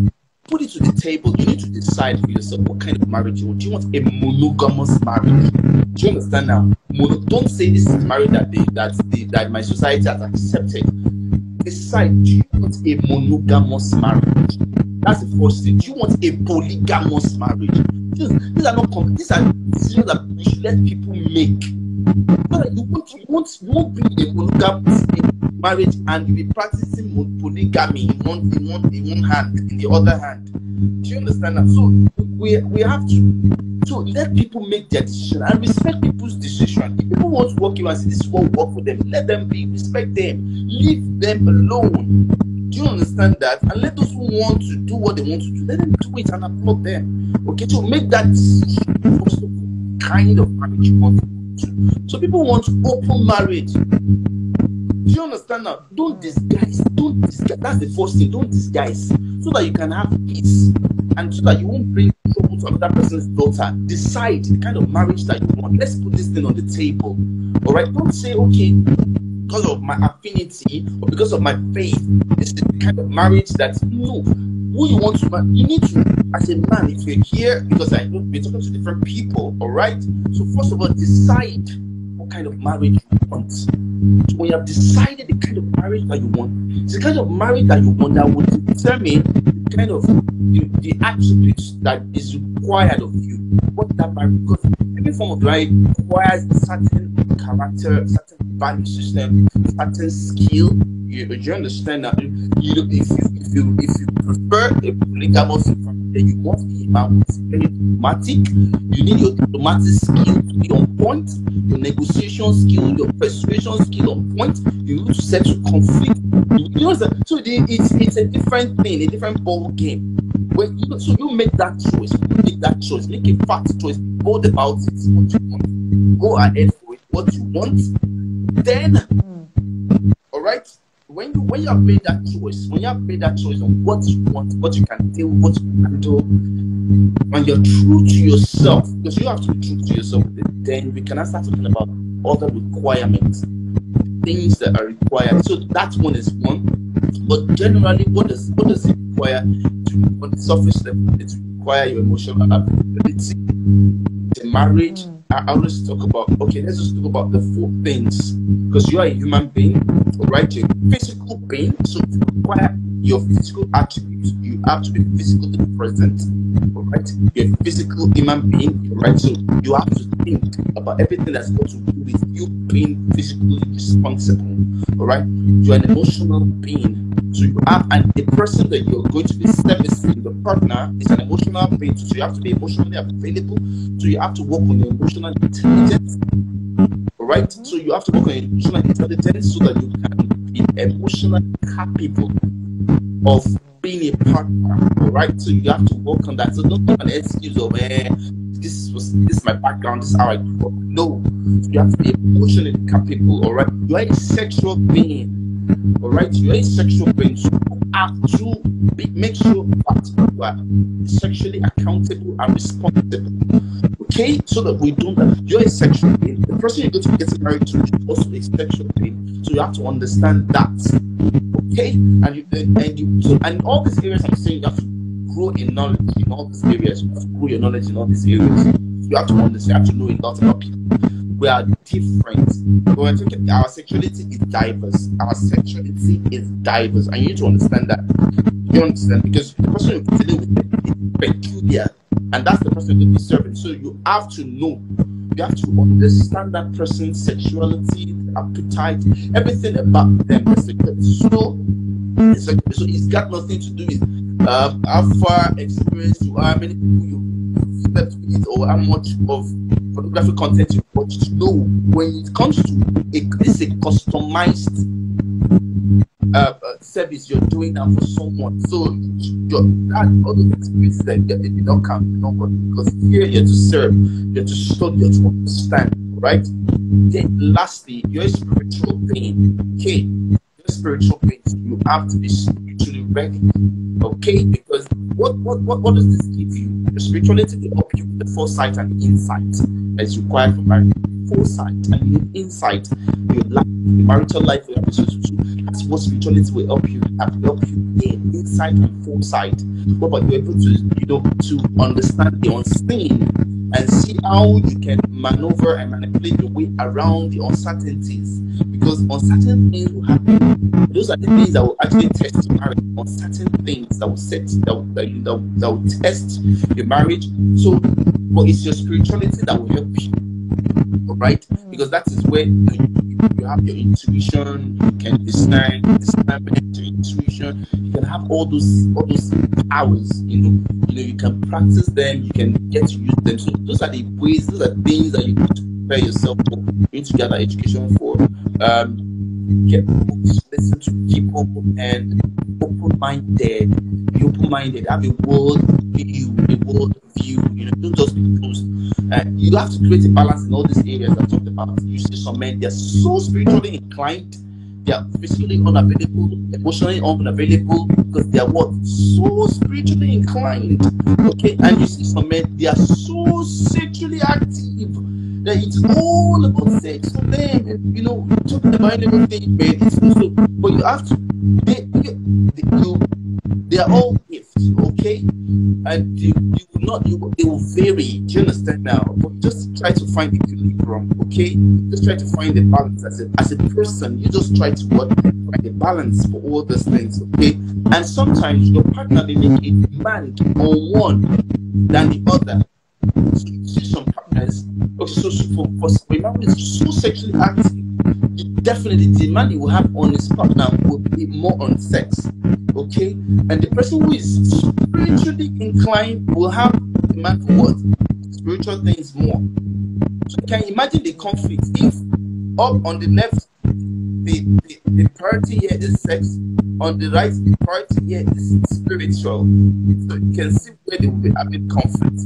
Put it to the table. You need to decide for yourself what kind of marriage you want. Do you want a monogamous marriage? Do you understand now? Don't say this is marriage that my society has accepted. Decide. Do you want a monogamous marriage? That's the first thing. Do you want a polygamous marriage? These are not these are decisions that we should let people make. You won't bring a monogamous marriage and you'll be practicing polygamy in one hand, in the other hand. Do you understand that? So we have to let people make their decision and respect people's decision. If people want to work you and say this is what will work for them, let them be, respect them, leave them alone. Do you understand that? And let those who want to do what they want to do, let them do it and applaud them. Okay, so make that decision for the kind of marriage you want to do. So people want open marriage. Do you understand now? Don't disguise. That's the first thing. Don't disguise, so that you can have peace, and so that you won't bring trouble to another person's daughter. Decide the kind of marriage that you want. Let's put this thing on the table. All right. Don't say, okay, because of my affinity or because of my faith, this is the kind of marriage that no. Who you want to marry, you need to, as a man, if you're here, because I know we're talking to different people. All right. So first of all, decide what kind of marriage you want. So when you have decided the kind of marriage that you want, it's the kind of marriage that you want that will determine the kind of the attributes that is required of you. What that marriage, because every form of marriage requires a certain character, certain value system, certain skill. You understand that? If you prefer a polygamous family, then you must be a man who is very diplomatic. You need your diplomatic skill to be on point, your negotiation skill, your persuasion skill on point. You need to settle conflict. You understand? So it's a different thing, a different ball game. So you make that choice. Make a fast choice. Bold about it. What you want. Go ahead for it. What you want. Then All right. When you have made that choice, when you have made that choice on what you want, what you can deal, what you can do, when you're true to yourself, because you have to be true to yourself, then we can start talking about other requirements, things that are required. So that one is one. But generally, what does it require? On the surface level, it require your emotional availability. The marriage, I always talk about, okay, let's just talk about the 4 things. Because you are a human being, right? You're a physical being, so to require your physical attributes, you have to be physically present, right? You're a physical human being, right? So you have to think about everything that's got to do with you being physically responsible, all right? You're an emotional being. So you have, and the person that you're going to be servicing, the partner, is an emotional being. So you have to be emotionally available. So you have to work on your emotional intelligence. All right. So you have to work on your emotional intelligence so that you can be emotionally capable of being a partner. All right. So you have to work on that. So don't give an excuse of this is my background, this is how I grew up. No. So you have to be emotionally capable. All right. You are a sexual being. All right, you're a sexual being, so you have to make sure that you are sexually accountable and responsible. Okay, so that we don't. You're a sexual being. The person you're going to be getting married to is also a sexual being, so you have to understand that. Okay, and all these areas I'm saying, you have to grow in knowledge in all these areas. You have to grow your knowledge in all these areas. You have to understand. You have to know a lot about people. We are different. We're talking, our sexuality is diverse. Our sexuality is diverse. And you need to understand that. You understand? Because the person you're dealing with is peculiar. And that's the person you're serving. So you have to know. You have to understand that person's sexuality, appetite, everything about them. So it's got nothing to do with how far experienced you are, how many people you slept with, or how much of pornographic content you watch. No, when it comes to it's a customized service you're doing now for someone. So all those experiences that you don't count, because here you're to serve, you're to study, you're to understand, right? Then lastly, you're a spiritual being. Okay, you're a spiritual being. So you have to be spiritually ready. Okay, because what does this give you? The spirituality will help you with the foresight and the insight as required for marriage. Foresight and insight, your life, your marital life, your that's what spirituality will help you. Gain insight and foresight. What about you able to understand the unseen and see how you can maneuver and manipulate your way around the uncertainties? Because uncertain things will happen. Those are the things that will actually test your marriage. Uncertain things that will test your marriage. So, but it's your spirituality that will help you. Right? Because that is where you have your intuition, you can discern your intuition, you can have all those powers, you can practice them, you can get to use them. So those are the ways, those are things that you need to prepare yourself for. You need to gather education for. Get books, listen to people, and open-minded. Be open-minded. Have a world view. Don't just be closed. You have to create a balance in all these areas I talked about. You see some men, they're so spiritually inclined, they are physically unavailable, emotionally unavailable, because they are so spiritually inclined. Okay, and you see some men, they are so sexually active that it's all about sex for them. Talking about everything, man. But you have to. They are all gifts, okay? And they will vary. Do you understand now? But just try to find equilibrium, okay? Just try to find a balance as a person. You just try to find a balance for all these things, okay? And sometimes your partner may make a demand on one than the other. So you see some partners, okay, so for a man who is so sexually active, definitely the demand he will have on his partner will be more on sex, okay? And the person who is spiritually inclined will have demand for what? Spiritual things more. So you can imagine the conflict if up on the left the priority here is sex, on the right the priority here is spiritual. So you can see where they will be having conflict,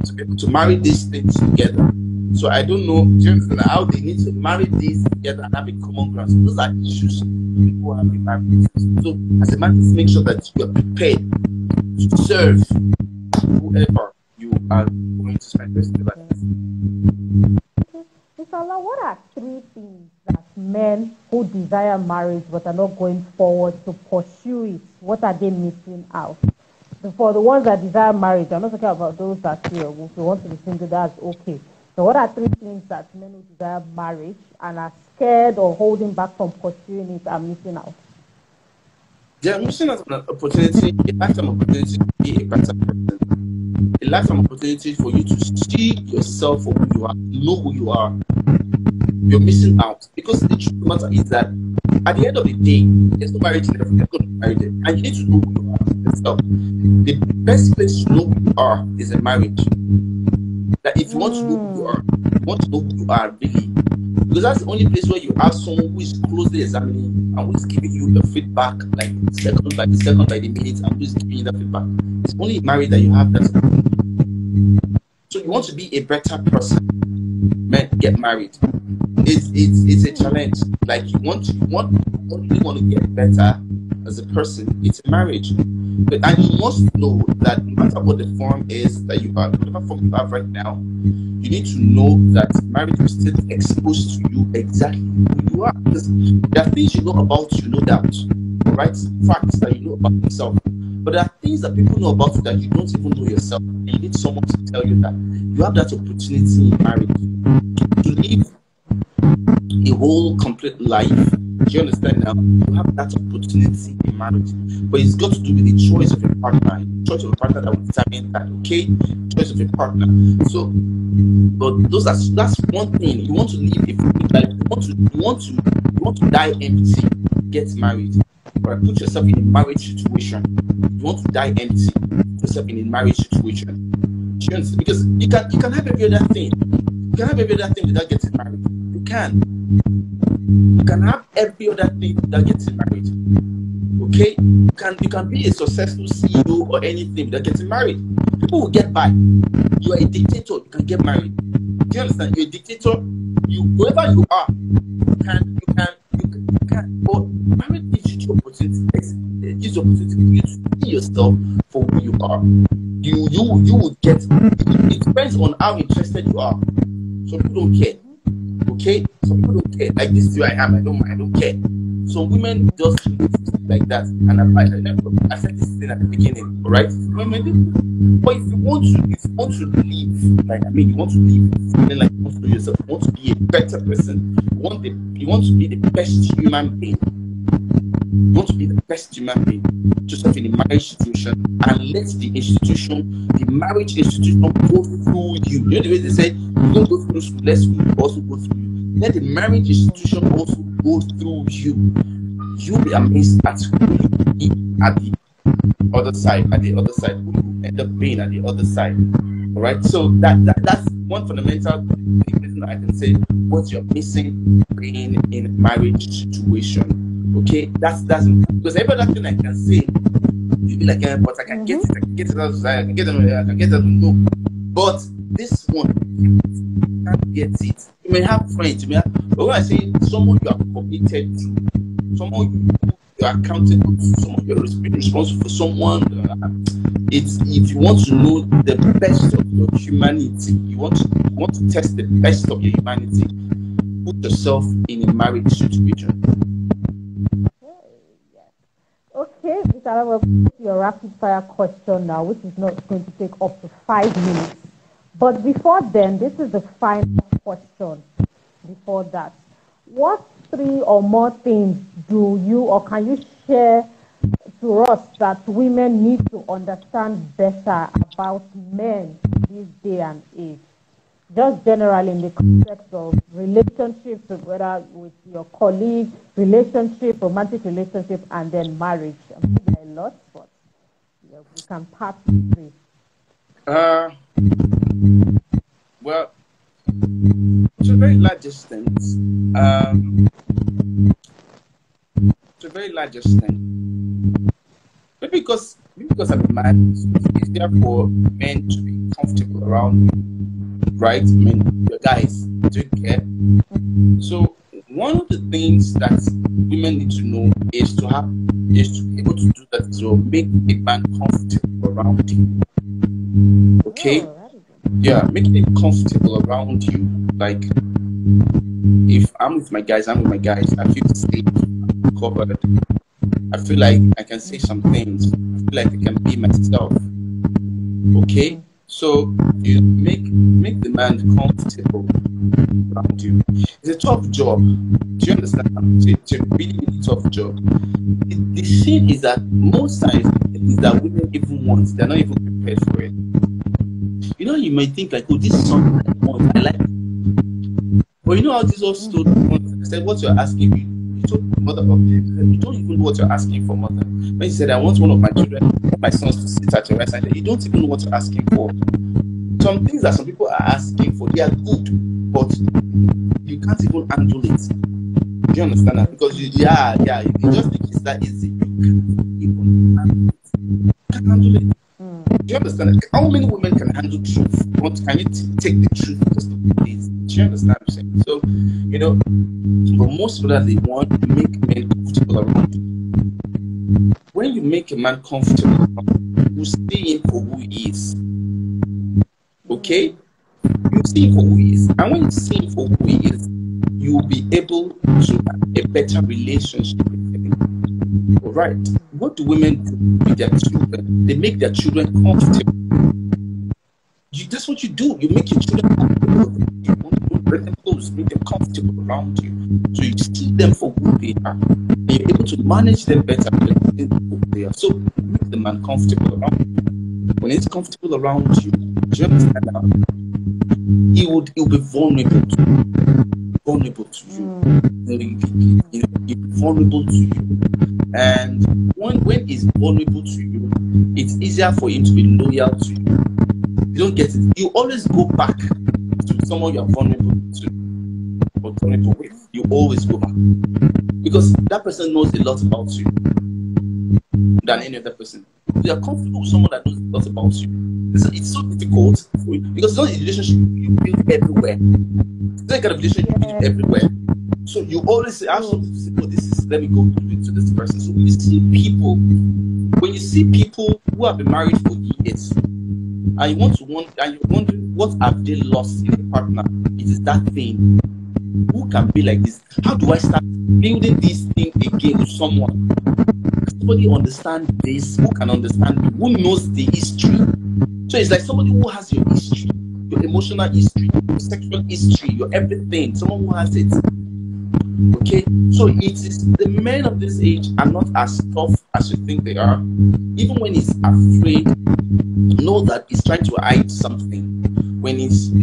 to be able to marry these things together. So I don't know, do you understand how they need to marry this together and have a common ground. So those are issues people have in marriage. So as a man, just make sure that you are prepared to serve whoever you are going to spend the rest of your life. Inshallah, what are three things that men who desire marriage but are not going forward to pursue it, what are they missing out? For the ones that desire marriage, I'm not talking about those that feel if you want to be single, that's okay. So what are three things that men who desire marriage and are scared or holding back from pursuing it are missing out? They are missing out on an opportunity, a lifetime opportunity to be a better person. A lifetime opportunity for you to see yourself for who you are, know who you are. You're missing out because the truth of the matter is that at the end of the day, there's no marriage in everything. There's no marriage, and you need to know who you are yourself. The best place to know who you are is a marriage. That if you want to know who you are, you want to know who you are really, because that's the only place where you have someone who is closely examining and who is giving you the feedback, like second by the second by the minute, and who is giving you that feedback. It's only in marriage that you have that. So you want to be a better person, men, get married. It's a challenge. Like you really want to get better as a person. It's a marriage, and you must know that no matter what the form is that you are, whatever form you have right now, you need to know that marriage will still expose to you exactly who you are. Because there are things you know about you, no doubt, right? Facts that you know about yourself. But there are things that people know about you that you don't even know yourself. And you need someone to tell you that you have that opportunity in marriage to live a whole complete life. Do you understand now? You have that opportunity in marriage. But it's got to do with the choice of a partner. The choice of a partner that will determine that, okay? Choice of a partner. So, but that's one thing. You want to live a full life. You want to die empty, get married. Or put yourself in a marriage situation. You want to die empty, put yourself in a marriage situation. Do you understand? Because you can have every other thing. You can have every other thing without getting married. You can. You can have every other thing without getting married. Okay? You can be a successful CEO or anything without getting married. People will get by. You are a dictator, you can get married. Do you understand? You're a dictator, whoever you are, you can. But marriage gives you the opportunity, it gives you the opportunity for you to see yourself for who you are. You would get it depends on how interested you are. Some people don't care. Okay? Some people don't care. Like this is who I am, I don't care. So women just like that. And I said this thing at the beginning, alright? But if you want to live, like you want to live feeling like you want to know yourself, you want to be a better person, you want to be the best human being. You want to be the best human being, yourself in a marriage situation, and let the marriage institution go through you. You know the way they say, you don't go through school, let school also go through you. Let the marriage institution also go through you. You'll be amazed at who you will be at the other side, who you end up being at the other side. Alright, so that's one fundamental thing that I can say what you're missing being in a marriage situation. Okay, that's because every other thing I can say, you'll be like, yeah, but I can get it, I can get it out of society, I can get it out of no. But this one, you can't get it. You may have friends, but when I say someone you are committed to, someone you are accountable to, someone you're responsible for, someone. It's if you want to know the best of your humanity, you want to test the best of your humanity, put yourself in a marriage situation. Okay, Mr. We'll put your rapid fire question now, which is not going to take up to 5 minutes. But before then, this is the final question. Before that, what 3 or more things do you or can you share to us that women need to understand better about men this day and age? Just generally in the context of relationships, whether with your colleague, relationship, romantic relationship, and then marriage. I mean, there are a lot, but we can pass through. Well, to a very large extent, maybe because I'm a man, it's easier for men to be comfortable around me. right? I mean, your guys don't care. So one of the things that women need to know is to be able to do that, is to make a man comfortable around you. Okay? Yeah, making it comfortable around you. Like, if I'm with my guys, I'm with my guys. I feel safe, covered. I feel like I can say some things. I feel like I can be myself. Okay? So you make the man comfortable around you. It's a tough job. Do you understand? It's a really, really tough job. The thing is that most times the things that women even want, they're not even prepared for it. You know, you might think like, oh, this is something I want. I like it. But you know how this also told me? I said, what you're asking me, you told the mother of it. You don't even know what you're asking for, mother. When you said, I want one of my children, my sons to sit at your right side, you don't even know what you're asking for. Some things that some people are asking for, they are good, but you can't even handle it. Do you understand that? Because you just think it's that easy. You can't handle it. Do you understand that? How many women can handle truth? What can you take the truth just of it is? Do you understand what I'm saying? So, you know, but most of that they want to make men comfortable around you. When you make a man comfortable, you see him for who he is. Okay? You see him for who he is. And when you see him for who he is, you will be able to have a better relationship with him. All right. What do women do with their children? They make their children comfortable. That's what you do. You make your children comfortable. You want to bring them close, make them comfortable around you. So you see them for who they are. And you're able to manage them better than who they are. So make the man comfortable around you. When he's comfortable around you, do you understand that? He'll be vulnerable to you. He'll be vulnerable to you. And when he's vulnerable to you, it's easier for him to be loyal to you. You don't get it. You always go back to someone you're vulnerable to or vulnerable with. You always go back. Because that person knows a lot about you than any other person. If you are comfortable with someone that knows a lot about you, it's so difficult for you because it's not a relationship you build everywhere. It's not a kind of relationship you build everywhere. So you always say, I have something to say, oh, let me go to this person. So when you see people who have been married for years, and you're wondering what have they lost in a partner, it is that thing. Who can be like this? How do I start building this thing again with someone? Somebody understand this, who can understand me, who knows the history. So it's like somebody who has your history, your emotional history, your sexual history, your everything. Someone who has it. Okay, so it is the men of this age are not as tough as you think they are. Even when he's afraid, know that he's trying to hide something. When he's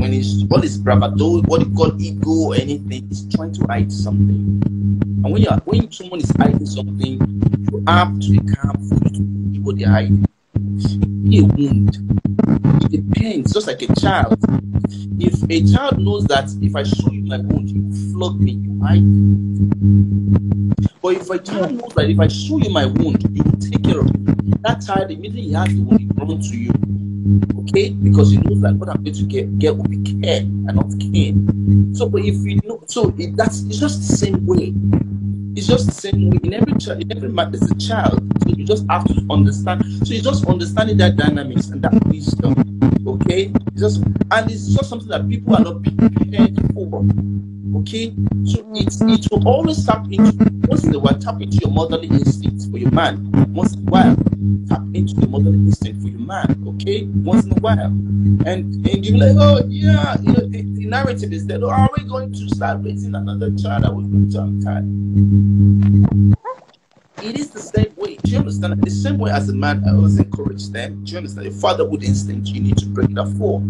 all his bravado, what he call ego or anything, he's trying to hide something. And when someone is hiding something, you have to be calm for you to see what they're hiding. Be a wound. It depends, just like a child. If a child knows that if I show you my wound, you flog me, you hide. But if a child knows that if I show you my wound, you will take care of it, that child immediately he has the wound, he runs to you. Okay? Because he knows that what I'm going to get will be care and not cane. So, but if you know, it's just the same way. It's just the same way in every man there's a child. So you just have to understand. So it's just understanding that dynamics and that wisdom. Okay? It's just something that people are not prepared for. Okay? So it will always tap into once in a while, tap into your motherly instinct for your man. Once in a while, tap into the motherly instinct for your man. Okay? Once in a while. And you're like, oh yeah, the narrative is that, oh, are we going to start raising another child? I was going to untie. It is the same way. Do you understand? The same way as a man, I always encourage them. Do you understand? The fatherhood instinct, you need to bring that for.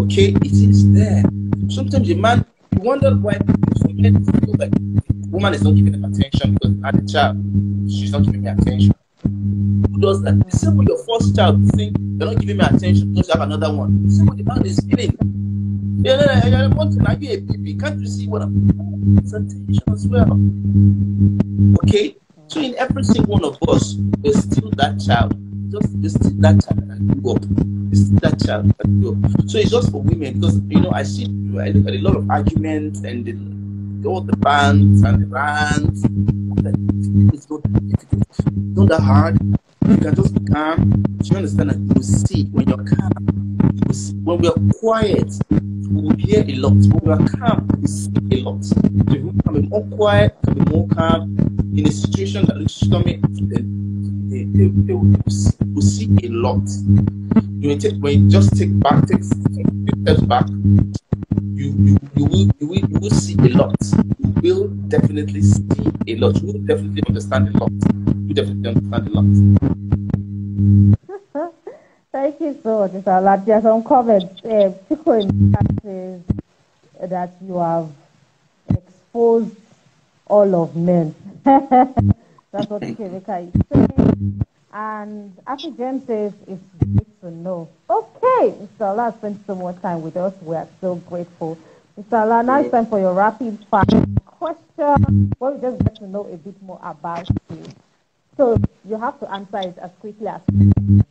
Okay? It is there. Sometimes a man, you wonder why some men feel like the woman is not giving them attention because I had a child. She's not giving me attention. Who does that? The same way your first child will think they're not giving me attention because you have another one. The same way the man is giving. Yeah, wanting, are you a baby? Can't you see what I'm doing? It's attention as well. Okay? So in every single one of us, there's still that child. you still that child that grew up. You still that child that grew up. So it's just for women because I see I look at a lot of arguments and all the bands and the rants. It's not difficult. It's not that hard. You can just be calm. Do you understand that you see when you're calm? When we are quiet, we will hear a lot. When we are calm, we see a lot. So if we can be more quiet, can be more calm in a situation that looks stormy, they will see a lot. When you just take steps back, you will see a lot. You will definitely see a lot. You will definitely understand a lot. You definitely understand a lot. Thank you so much, Mr. Ola. There are some comments. People in the chat says that you have exposed all of men. That's what Kevika is saying. And African says it's good to know. Okay, Mr. Ola spent so much time with us. We are so grateful. Mr. Ola, now it's time for your rapid fire question. Well, we just get to know a bit more about you. So you have to answer it as quickly as possible.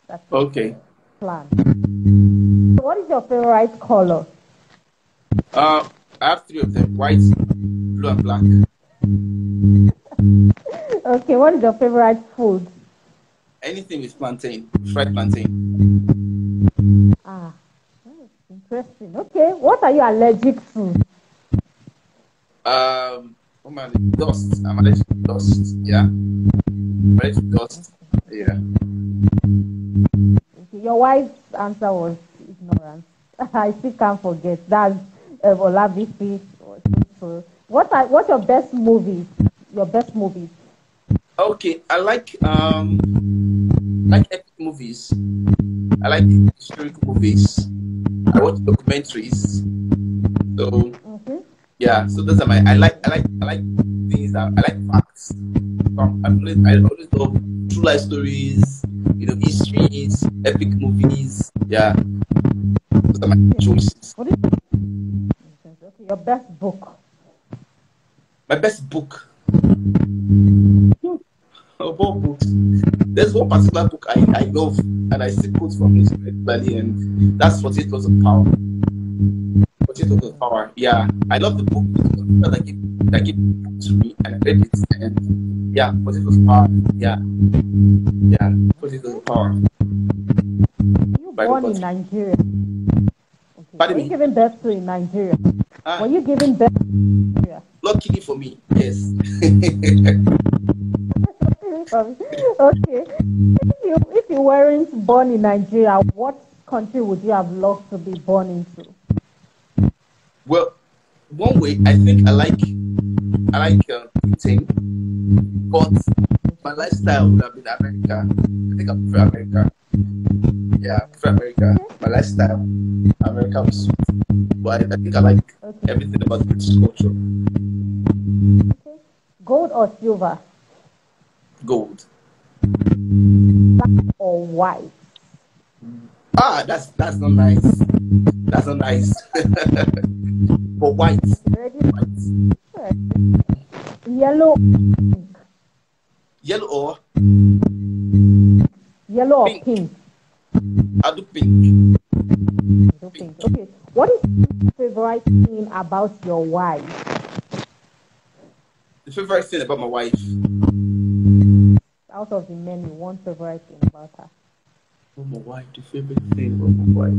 That's okay. Plan. So what is your favorite color? I have 3 of them: white, blue, and black. Okay, what is your favorite food? Anything with plantain, fried plantain. Ah, that's interesting. Okay, what are you allergic to? Dust. I'm allergic to dust. Yeah. I'm allergic to dust. Yeah. Okay, your wife's answer was ignorance. I still can't forget. That's Olabisi. What's your best movies? Your best movies? Okay, I like epic movies. I like historical movies. I watch documentaries. So yeah, so those are my. I like things that I like facts. I always love true life stories. Histories, epic movies. Yeah, those are my choices. What is okay, your best book? My best book. Of all books, there's one particular book I love and I still quote from it regularly, and that's 48 Laws of Power. 48 Laws of Power. Yeah, I love the book that gave the book to me and I read it, and yeah, 48 Laws of Power. Yeah, 48 Laws of Power. You born in Nigeria? Okay. Pardon Were me? you giving birth to in Nigeria? Were you giving birth to in Nigeria? Luckily for me, yes. Okay. If you weren't born in Nigeria, what country would you have loved to be born into? Well, one way I think I like Britain, but my lifestyle would have been America. I think I prefer America. Yeah, I prefer America. My lifestyle, America was sweet. But I think I like everything about the British culture. Okay. Gold or silver? Gold. Black or white? That's not nice. That's not nice. But white. Ready? White. Yellow. Pink. Yellow or Pink. Pink. I'll do pink. Pink. Okay. What is your favorite thing about your wife? The favorite thing about my wife. Out of the many, one favorite thing about her. Oh, my wife. The favorite thing about my wife.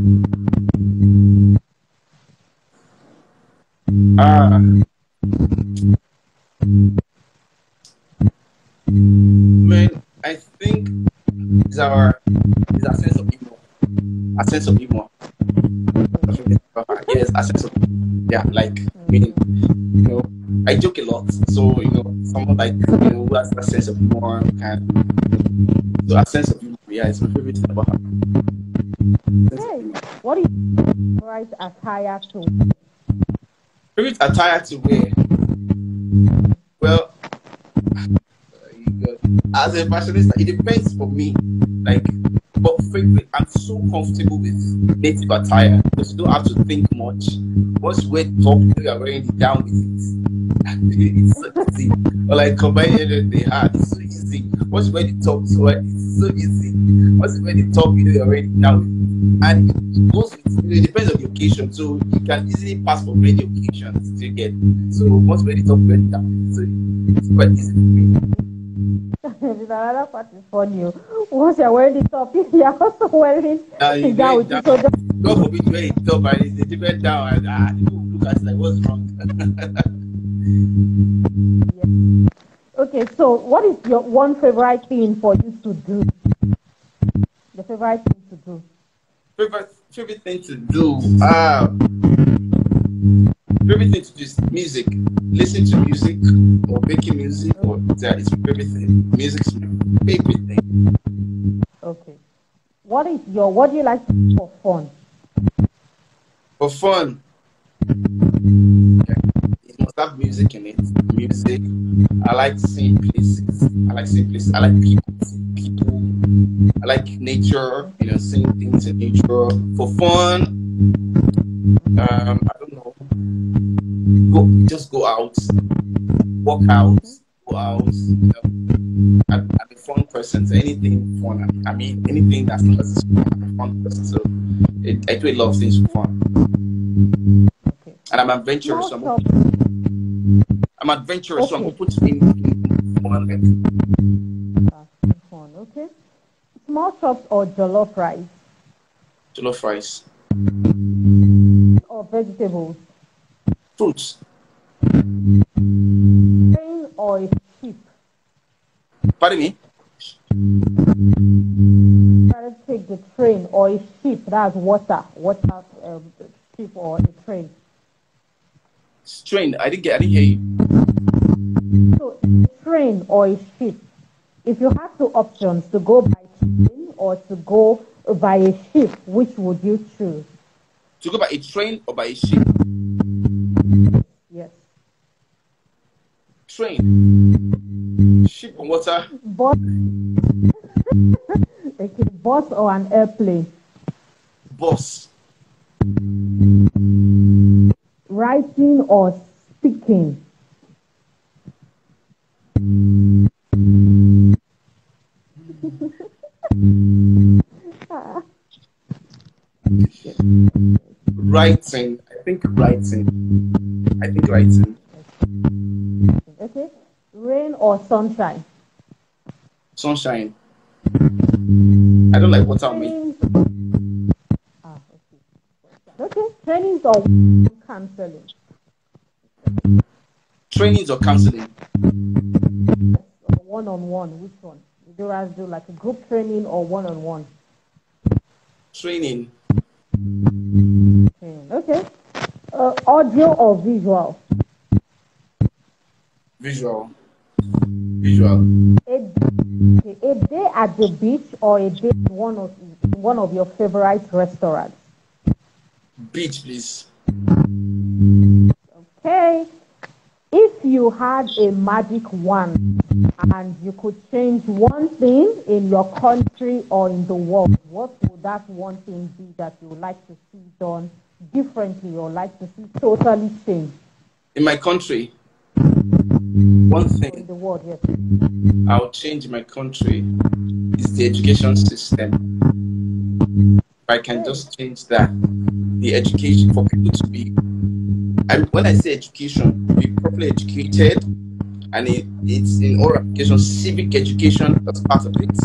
Man, I think it's our sense of humor. A sense of humor. Yes, a sense of like I joke a lot, so someone like who has a sense of humor and so a sense of humor, is my favorite thing about her. Hey, what is your favorite attire to wear? Favorite attire to wear? Well, as a fashionista, it depends for me. But frankly, I'm so comfortable with native attire because you don't have to think much. Once you wear the top, you are wearing the down with it. It's so easy. Or like combine everything hard. It's so easy. Once you already talk, so it's so easy. Once you already talk, you're already down. And it goes with, it depends on the occasion. So you can easily pass for many occasions to get. So once you already talk, you're already down. So it's quite easy for me. Another part is funny. Once you're wearing the top, you're also wearing You down with down. it. So just God forbid you wear it top and it's a different down and people look at it like what's wrong. okay. So, what is your one favorite thing for you to do? The favorite thing to do. Favorite thing to do. Favorite thing to do is music. Listen to music or making music or that is my favorite thing. Music is my favorite thing. Okay. What do you like to do for fun? For fun, it must have music in it. Music. I like seeing places. I like people. I like nature. Seeing things in nature. For fun, I don't know. Just go out, walk out, go out. I'm a fun person. So anything fun. I mean, anything that's not as fun. I'm a fun person. So I do a lot of things for fun. Okay. And I'm adventurous. So I'm adventurous. So I'm gonna put in fun. Fun. Okay. Small chops or jollof rice? Jollof rice. Or vegetables? Fruits. Train or a ship? Pardon me? Let's take the train or a ship. That's water. Ship or a train. Train. I didn't hear you. So, a train or a ship. If you had two options to go by train or to go by a ship, which would you choose? To go by a train or by a ship? Yes. Train. Ship on water. Bus. Okay, bus or an airplane? Bus. Writing or speaking? Writing. I think writing. Okay. Rain or sunshine? Sunshine. I don't like water on me. Okay. Trainings or cancelling? Trainings or counseling? One-on-one. Which one? Do you do like a group training or one-on-one? Training. Okay. Audio or visual? Visual. A day at the beach or a day at one of your favorite restaurants? Beach, please. Okay. If you had a magic wand and you could change one thing in your country or in the world, what would that one thing be that you would like to see done differently or like to see totally changed? In my country, one thing in the world, yes. I'll change in my country is the education system. If I can just change that, the education for people to be, when I say education, be properly educated, and it's in all applications, civic education, that's part of it.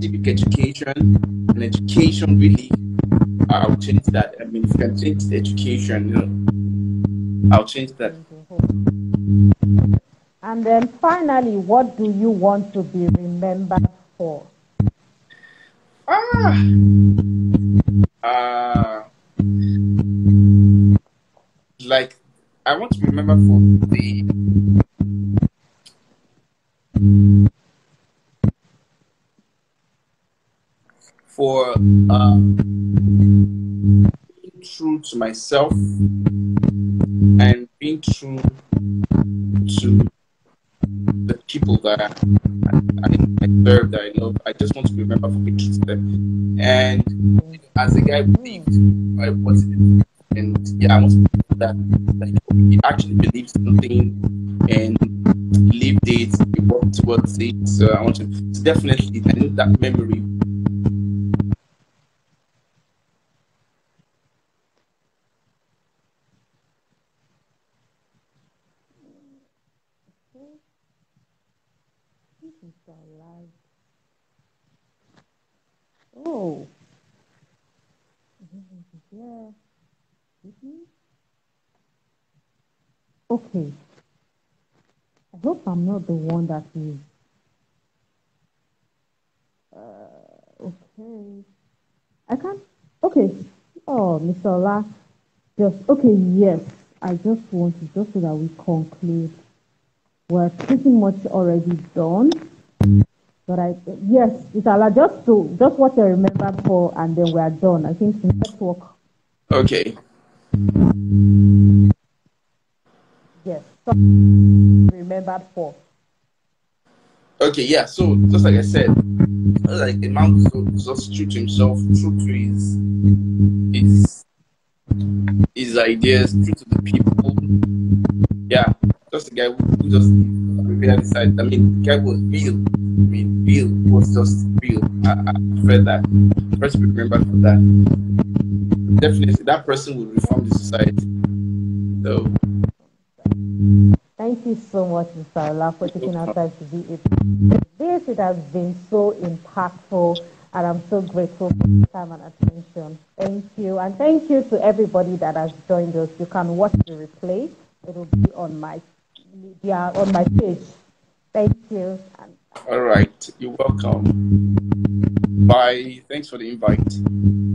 Civic education and education really, I'll change that. I mean, if you can change the education, I'll change that. And then finally, what do you want to be remembered for? Like, I want to be remembered for being true to myself and being true to the people that I serve, that I love. I just want to remember for being true to them. And as a guy who believed, And yeah, I want to put that like he actually believed something and he lived it, he worked towards it. So I want to definitely I think that memory. Oh, yeah. Okay. I hope I'm not the one that is. Okay. I can't. Okay. Oh, Mr. Ola. Just okay. Yes. I just want to just so that we conclude. We're pretty much already done. But yes, Mr. Ola, just what I remembered for, and then we are done. I think the network. Okay. Yes. So remembered for. Okay, yeah. So just like I said, like a man was just true to himself, true to his his ideas, true to the people. Yeah, just a guy who just really decided. I mean, the guy was real. I mean, real was just real. I prefer that. First, be remembered for that. Definitely, that person will reform the society. So, Thank you so much, Mr. Ola, for taking our time to be it. This it has been so impactful, and I'm so grateful for your time and attention. Thank you, and thank you to everybody that has joined us. You can watch the replay; it will be on my media on my page. Thank you. all right, you're welcome. Bye. Thanks for the invite.